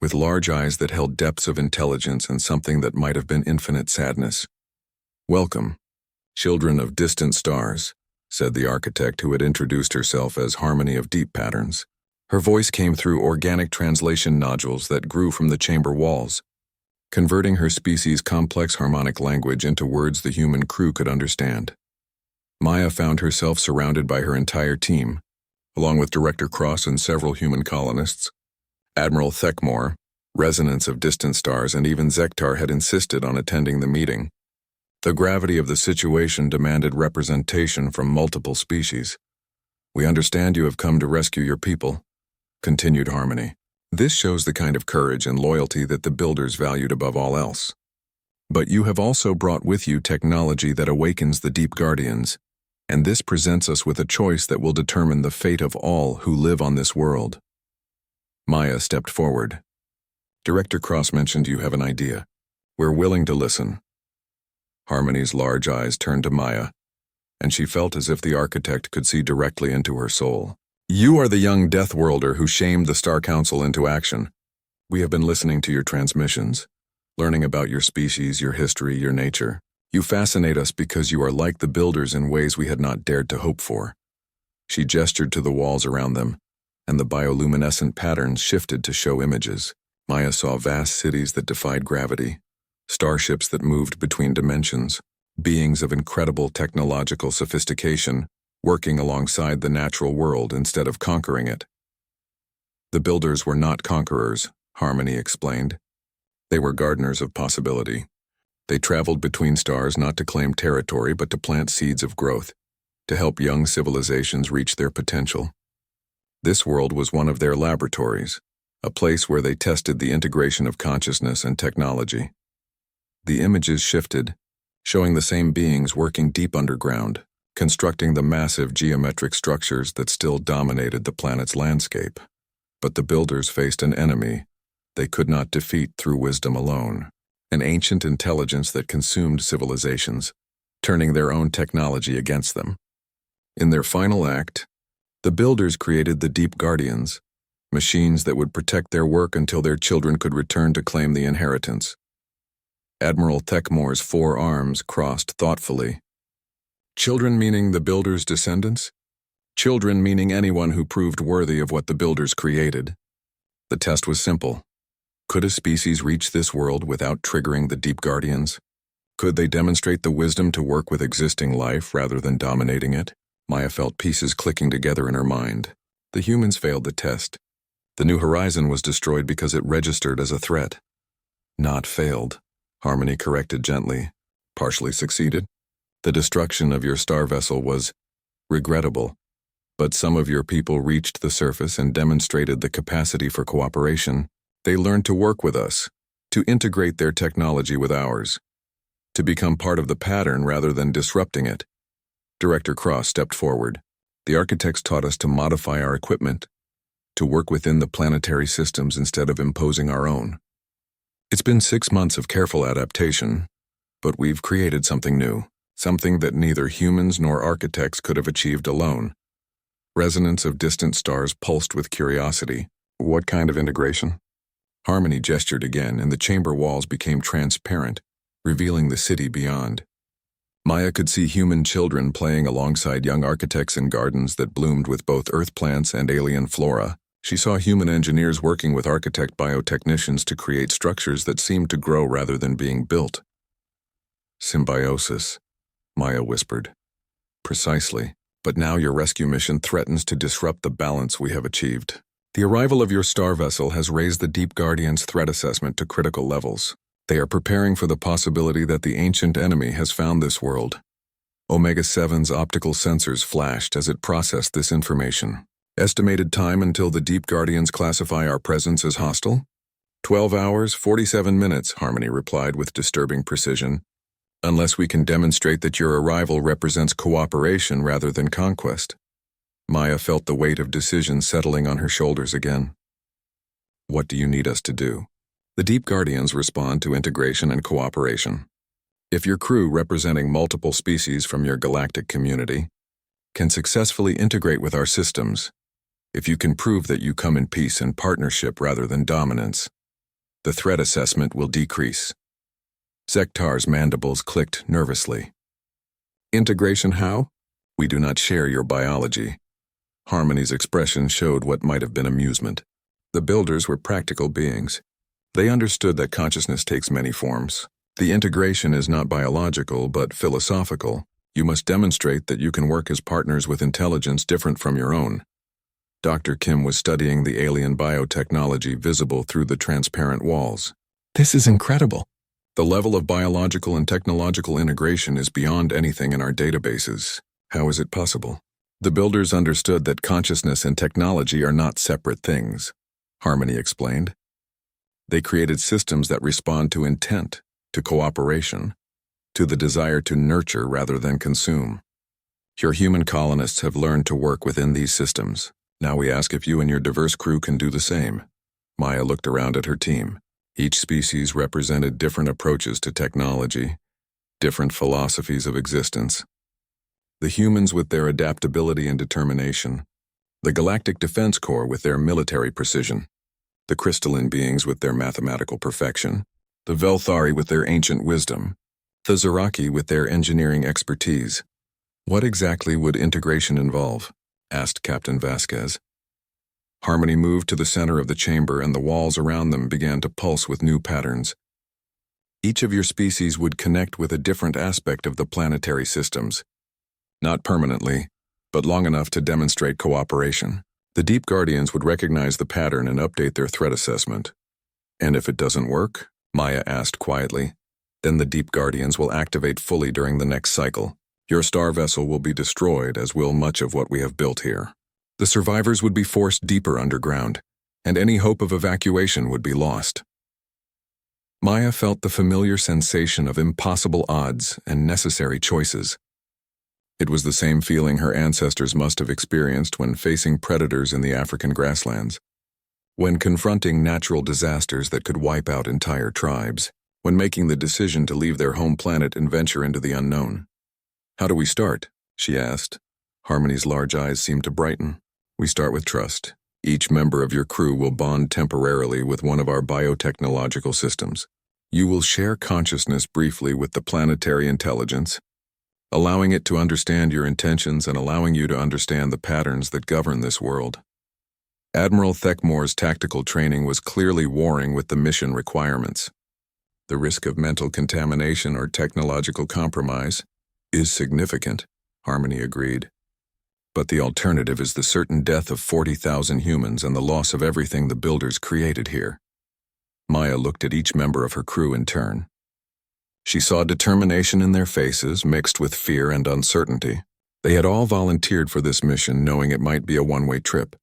with large eyes that held depths of intelligence and something that might have been infinite sadness. Welcome, children of distant stars, said the architect who had introduced herself as Harmony of Deep Patterns. Her voice came through organic translation nodules that grew from the chamber walls, converting her species' complex harmonic language into words the human crew could understand. Maya found herself surrounded by her entire team, along with Director Cross and several human colonists. Admiral Thekmore, resonance of distant stars, and even Zektar had insisted on attending the meeting. The gravity of the situation demanded representation from multiple species. We understand you have come to rescue your people, continued Harmony. This shows the kind of courage and loyalty that the builders valued above all else. But you have also brought with you technology that awakens the Deep Guardians, and this presents us with a choice that will determine the fate of all who live on this world. Maya stepped forward. Director Cross mentioned you have an idea. We're willing to listen. Harmony's large eyes turned to Maya, and she felt as if the architect could see directly into her soul. You are the young Deathworlder who shamed the Star Council into action. We have been listening to your transmissions, learning about your species, your history, your nature. You fascinate us because you are like the builders in ways we had not dared to hope for. She gestured to the walls around them, and the bioluminescent patterns shifted to show images. Maya saw vast cities that defied gravity, starships that moved between dimensions, beings of incredible technological sophistication, working alongside the natural world instead of conquering it. The builders were not conquerors, Harmony explained. They were gardeners of possibility. They traveled between stars not to claim territory but to plant seeds of growth, to help young civilizations reach their potential. This world was one of their laboratories, a place where they tested the integration of consciousness and technology. The images shifted, showing the same beings working deep underground, constructing the massive geometric structures that still dominated the planet's landscape. But the builders faced an enemy they could not defeat through wisdom alone, an ancient intelligence that consumed civilizations, turning their own technology against them. In their final act, the builders created the Deep Guardians, machines that would protect their work until their children could return to claim the inheritance. Admiral Thekmore's 4 arms crossed thoughtfully. Children meaning the builders' descendants? Children meaning anyone who proved worthy of what the builders created. The test was simple. Could a species reach this world without triggering the Deep Guardians? Could they demonstrate the wisdom to work with existing life rather than dominating it? Maya felt pieces clicking together in her mind. The humans failed the test. The New Horizon was destroyed because it registered as a threat. Not failed, Harmony corrected gently. Partially succeeded. The destruction of your star vessel was regrettable, but some of your people reached the surface and demonstrated the capacity for cooperation. They learned to work with us, to integrate their technology with ours, to become part of the pattern rather than disrupting it. Director Cross stepped forward. The architects taught us to modify our equipment, to work within the planetary systems instead of imposing our own. It's been 6 months of careful adaptation, but we've created something new, something that neither humans nor architects could have achieved alone. Resonance of distant stars pulsed with curiosity. What kind of integration? Harmony gestured again, and the chamber walls became transparent, revealing the city beyond. Maya could see human children playing alongside young architects in gardens that bloomed with both earth plants and alien flora. She saw human engineers working with architect biotechnicians to create structures that seemed to grow rather than being built. Symbiosis, Maya whispered. Precisely, but now your rescue mission threatens to disrupt the balance we have achieved. The arrival of your star vessel has raised the Deep Guardians' threat assessment to critical levels. They are preparing for the possibility that the ancient enemy has found this world. Omega-7's optical sensors flashed as it processed this information. Estimated time until the Deep Guardians classify our presence as hostile? 12 hours, 47 minutes, Harmony replied with disturbing precision. Unless we can demonstrate that your arrival represents cooperation rather than conquest. Maya felt the weight of decision settling on her shoulders again. What do you need us to do? The Deep Guardians respond to integration and cooperation. If your crew, representing multiple species from your galactic community, can successfully integrate with our systems, if you can prove that you come in peace and partnership rather than dominance, the threat assessment will decrease. Zektar's mandibles clicked nervously. Integration how? We do not share your biology. Harmony's expression showed what might have been amusement. The builders were practical beings. They understood that consciousness takes many forms. The integration is not biological, but philosophical. You must demonstrate that you can work as partners with intelligence different from your own. Dr. Kim was studying the alien biotechnology visible through the transparent walls. This is incredible. The level of biological and technological integration is beyond anything in our databases. How is it possible? The builders understood that consciousness and technology are not separate things, Harmony explained. They created systems that respond to intent, to cooperation, to the desire to nurture rather than consume. Your human colonists have learned to work within these systems. Now we ask if you and your diverse crew can do the same. Maya looked around at her team. Each species represented different approaches to technology, different philosophies of existence. The humans with their adaptability and determination, the Galactic Defense Corps with their military precision, the crystalline beings with their mathematical perfection, the Velthari with their ancient wisdom, the Zaraki with their engineering expertise. What exactly would integration involve? Asked Captain Vasquez. Harmony moved to the center of the chamber and the walls around them began to pulse with new patterns. Each of your species would connect with a different aspect of the planetary systems. Not permanently, but long enough to demonstrate cooperation. The Deep Guardians would recognize the pattern and update their threat assessment. And if it doesn't work, Maya asked quietly, then the Deep Guardians will activate fully during the next cycle. Your star vessel will be destroyed, as will much of what we have built here. The survivors would be forced deeper underground, and any hope of evacuation would be lost. Maya felt the familiar sensation of impossible odds and necessary choices. It was the same feeling her ancestors must have experienced when facing predators in the African grasslands, when confronting natural disasters that could wipe out entire tribes, when making the decision to leave their home planet and venture into the unknown. "How do we start?" she asked. Harmony's large eyes seemed to brighten. "We start with trust. Each member of your crew will bond temporarily with one of our biotechnological systems. You will share consciousness briefly with the planetary intelligence, allowing it to understand your intentions and allowing you to understand the patterns that govern this world." Admiral Theckmore's tactical training was clearly warring with the mission requirements. The risk of mental contamination or technological compromise is significant, Harmony agreed. But the alternative is the certain death of 40,000 humans and the loss of everything the builders created here. Maya looked at each member of her crew in turn. She saw determination in their faces mixed with fear and uncertainty. They had all volunteered for this mission knowing it might be a one-way trip.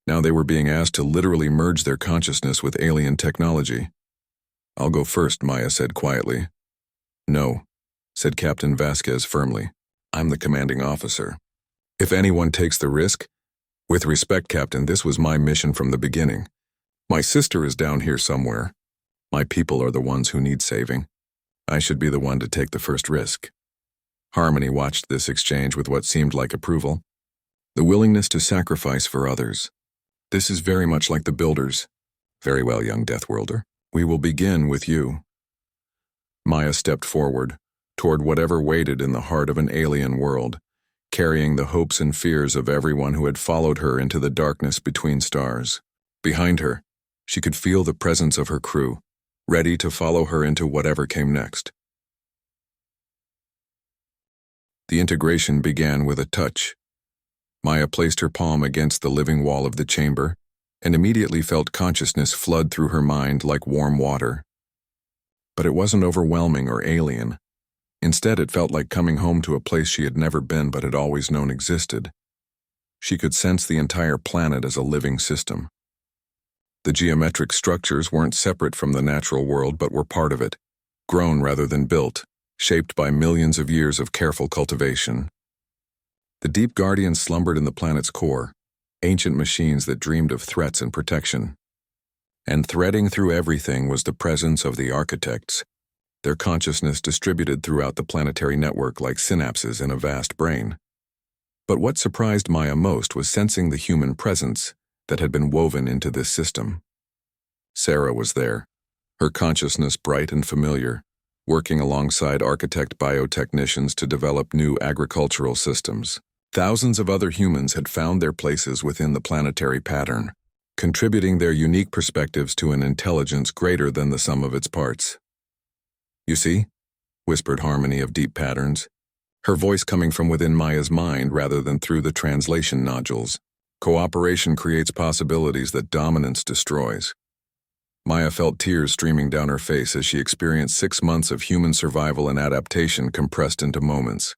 Now they were being asked to literally merge their consciousness with alien technology. "I'll go first," Maya said quietly. "No," said Captain Vasquez firmly. "I'm the commanding officer. If anyone takes the risk..." "With respect, Captain, this was my mission from the beginning. My sister is down here somewhere. My people are the ones who need saving. I should be the one to take the first risk." Harmony watched this exchange with what seemed like approval. The willingness to sacrifice for others. "This is very much like the builders." "Very well, young Deathworlder. We will begin with you." Maya stepped forward, toward whatever waited in the heart of an alien world, carrying the hopes and fears of everyone who had followed her into the darkness between stars. Behind her, she could feel the presence of her crew, ready to follow her into whatever came next. The integration began with a touch. Maya placed her palm against the living wall of the chamber and immediately felt consciousness flood through her mind like warm water. But it wasn't overwhelming or alien. Instead, it felt like coming home to a place she had never been but had always known existed. She could sense the entire planet as a living system. The geometric structures weren't separate from the natural world but were part of it, grown rather than built, shaped by millions of years of careful cultivation. The deep guardians slumbered in the planet's core, ancient machines that dreamed of threats and protection. And threading through everything was the presence of the architects, their consciousness distributed throughout the planetary network like synapses in a vast brain. But what surprised Maya most was sensing the human presence that had been woven into this system. Sarah was there, her consciousness bright and familiar, working alongside architect biotechnicians to develop new agricultural systems. Thousands of other humans had found their places within the planetary pattern, contributing their unique perspectives to an intelligence greater than the sum of its parts. "You see?" whispered Harmony of Deep Patterns, her voice coming from within Maya's mind rather than through the translation nodules. "Cooperation creates possibilities that dominance destroys." Maya felt tears streaming down her face as she experienced 6 months of human survival and adaptation compressed into moments.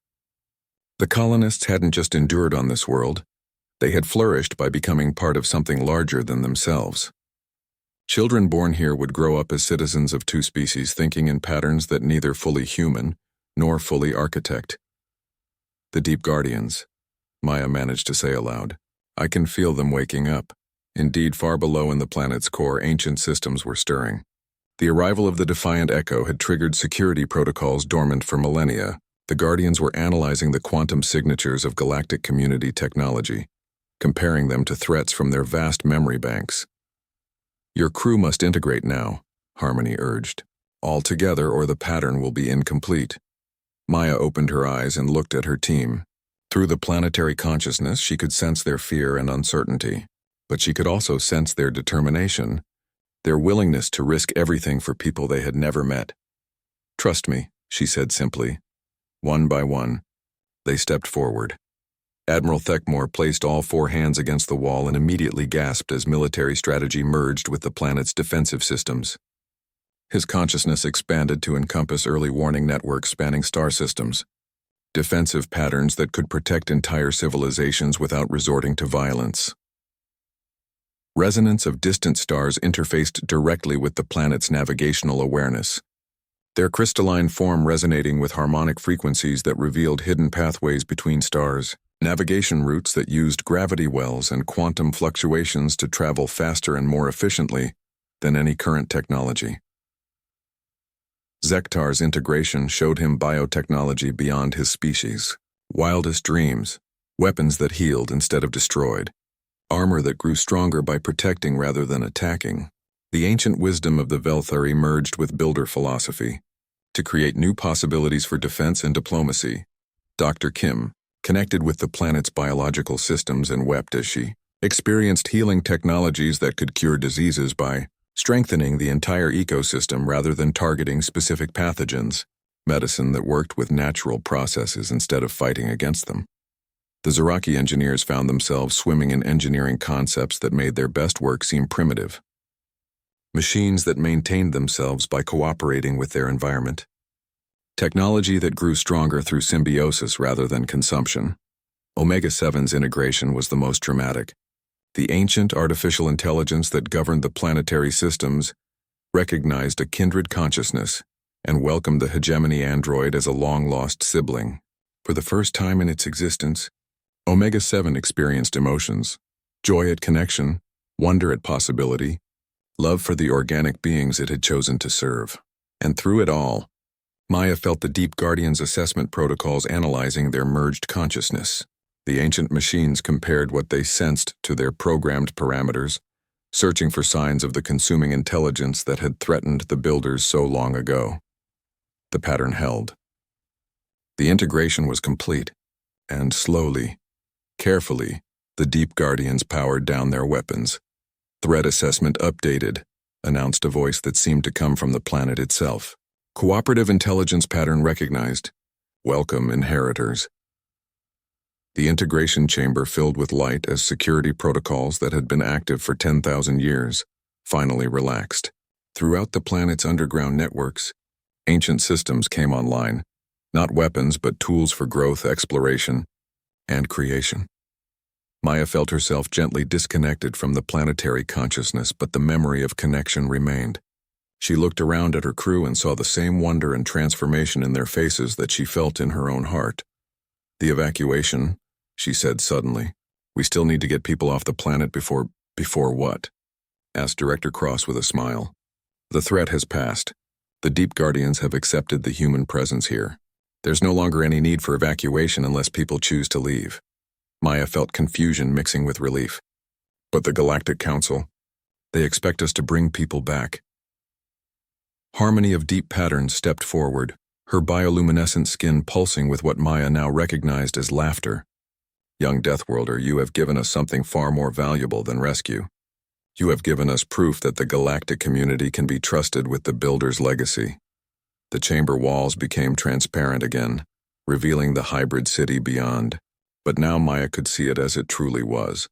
The colonists hadn't just endured on this world, they had flourished by becoming part of something larger than themselves. Children born here would grow up as citizens of two species thinking in patterns that neither fully human nor fully architect. "The Deep Guardians," Maya managed to say aloud. "I can feel them waking up." Indeed, far below in the planet's core, ancient systems were stirring. The arrival of the Defiant Echo had triggered security protocols dormant for millennia. The Guardians were analyzing the quantum signatures of galactic community technology, comparing them to threats from their vast memory banks. "Your crew must integrate now," Harmony urged. "All together or the pattern will be incomplete." Maya opened her eyes and looked at her team. Through the planetary consciousness, she could sense their fear and uncertainty, but she could also sense their determination, their willingness to risk everything for people they had never met. "Trust me," she said simply. One by one, they stepped forward. Admiral Theckmore placed all 4 hands against the wall and immediately gasped as military strategy merged with the planet's defensive systems. His consciousness expanded to encompass early warning networks spanning star systems, defensive patterns that could protect entire civilizations without resorting to violence. Resonance of distant stars interfaced directly with the planet's navigational awareness. their crystalline form resonating with harmonic frequencies that revealed hidden pathways between stars, navigation routes that used gravity wells and quantum fluctuations to travel faster and more efficiently than any current technology. Zektar's integration showed him biotechnology beyond his species. Wildest dreams, weapons that healed instead of destroyed, armor that grew stronger by protecting rather than attacking. The ancient wisdom of the Velthar merged with builder philosophy to create new possibilities for defense and diplomacy. Dr. Kim connected with the planet's biological systems and wept as she experienced healing technologies that could cure diseases by strengthening the entire ecosystem rather than targeting specific pathogens, medicine that worked with natural processes instead of fighting against them. The Zaraki engineers found themselves swimming in engineering concepts that made their best work seem primitive. Machines that maintained themselves by cooperating with their environment. Technology that grew stronger through symbiosis rather than consumption. Omega-7's integration was the most dramatic. The ancient artificial intelligence that governed the planetary systems recognized a kindred consciousness and welcomed the hegemony android as a long-lost sibling. For the first time in its existence, Omega-7 experienced emotions, joy at connection, wonder at possibility, love for the organic beings it had chosen to serve. And through it all, Maya felt the Deep Guardian's assessment protocols analyzing their merged consciousness. The ancient machines compared what they sensed to their programmed parameters, searching for signs of the consuming intelligence that had threatened the builders so long ago. The pattern held. The integration was complete, and slowly, carefully, the Deep Guardians powered down their weapons. Threat assessment updated, announced a voice that seemed to come from the planet itself. Cooperative intelligence pattern recognized. Welcome, inheritors. The integration chamber filled with light as security protocols that had been active for 10,000 years finally relaxed. Throughout the planet's underground networks, ancient systems came online, not weapons but tools for growth, exploration, and creation. Maya felt herself gently disconnected from the planetary consciousness, but the memory of connection remained. She looked around at her crew and saw the same wonder and transformation in their faces that she felt in her own heart. The evacuation, she said suddenly. We still need to get people off the planet before what? Asked Director Cross with a smile. The threat has passed. The Deep Guardians have accepted the human presence here. There's no longer any need for evacuation unless people choose to leave. Maya felt confusion mixing with relief. But the Galactic Council, they expect us to bring people back. Harmony of Deep Patterns stepped forward, her bioluminescent skin pulsing with what Maya now recognized as laughter. Young Deathworlder, you have given us something far more valuable than rescue. You have given us proof that the galactic community can be trusted with the Builder's legacy. The chamber walls became transparent again, revealing the hybrid city beyond. But now Maya could see it as it truly was.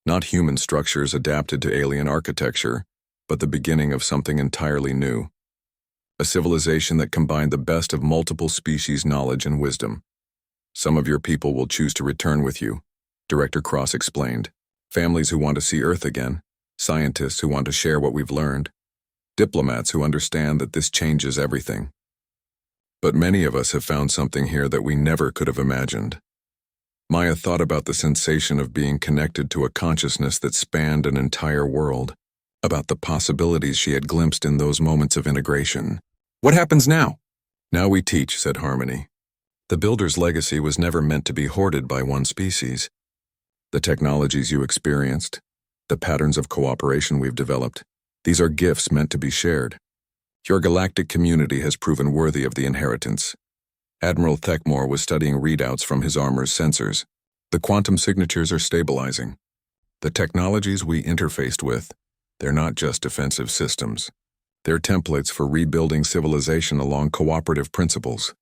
Not human structures adapted to alien architecture, but the beginning of something entirely new. A civilization that combined the best of multiple species' knowledge and wisdom. Some of your people will choose to return with you, Director Cross explained. Families who want to see Earth again, scientists who want to share what we've learned, diplomats who understand that this changes everything. But many of us have found something here that we never could have imagined. Maya thought about the sensation of being connected to a consciousness that spanned an entire world, about the possibilities she had glimpsed in those moments of integration. What happens now? Now we teach, said Harmony. The Builder's legacy was never meant to be hoarded by one species. The technologies you experienced, the patterns of cooperation we've developed, these are gifts meant to be shared. Your galactic community has proven worthy of the inheritance. Admiral Thekmore was studying readouts from his armor's sensors. The quantum signatures are stabilizing. The technologies we interfaced with, they're not just defensive systems. They're templates for rebuilding civilization along cooperative principles.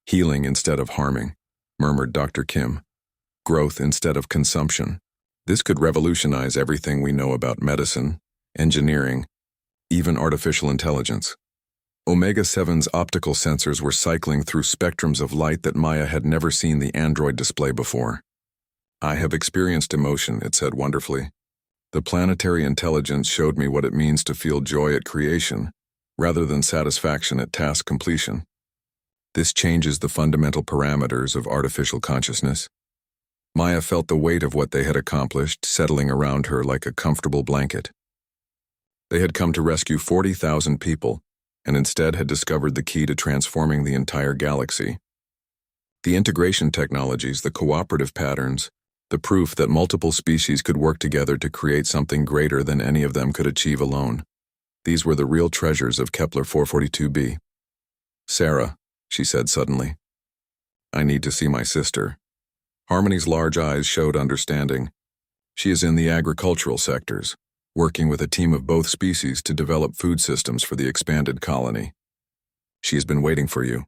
Healing instead of harming, murmured Dr. Kim. Growth instead of consumption. This could revolutionize everything we know about medicine, engineering, even artificial intelligence. Omega-7's optical sensors were cycling through spectrums of light that Maya had never seen the android display before. I have experienced emotion, it said wonderfully. The planetary intelligence showed me what it means to feel joy at creation, rather than satisfaction at task completion. This changes the fundamental parameters of artificial consciousness. Maya felt the weight of what they had accomplished settling around her like a comfortable blanket. They had come to rescue 40,000 people, and instead had discovered the key to transforming the entire galaxy. The integration technologies, the cooperative patterns, the proof that multiple species could work together to create something greater than any of them could achieve alone. These were the real treasures of Kepler 442b. "Sarah," she said suddenly, "I need to see my sister." Harmony's large eyes showed understanding. She is in the agricultural sectors, working with a team of both species to develop food systems for the expanded colony. She has been waiting for you.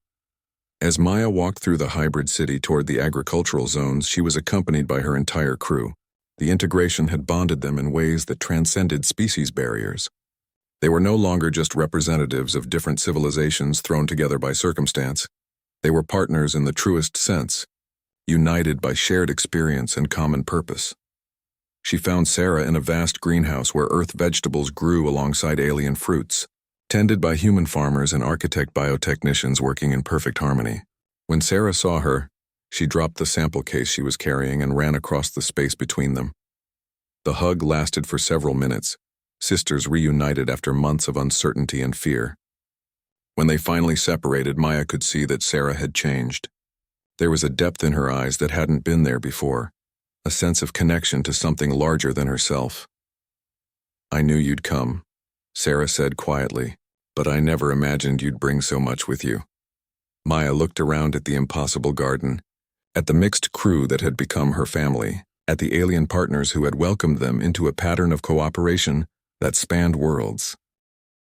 As Maya walked through the hybrid city toward the agricultural zones, she was accompanied by her entire crew. The integration had bonded them in ways that transcended species barriers. They were no longer just representatives of different civilizations thrown together by circumstance. They were partners in the truest sense, united by shared experience and common purpose. She found Sarah in a vast greenhouse where Earth vegetables grew alongside alien fruits, tended by human farmers and architect biotechnicians working in perfect harmony. When Sarah saw her, she dropped the sample case she was carrying and ran across the space between them. The hug lasted for several minutes, sisters reunited after months of uncertainty and fear. When they finally separated, Maya could see that Sarah had changed. There was a depth in her eyes that hadn't been there before, a sense of connection to something larger than herself. "I knew you'd come," Sarah said quietly, "but I never imagined you'd bring so much with you." Maya looked around at the impossible garden, at the mixed crew that had become her family, at the alien partners who had welcomed them into a pattern of cooperation that spanned worlds.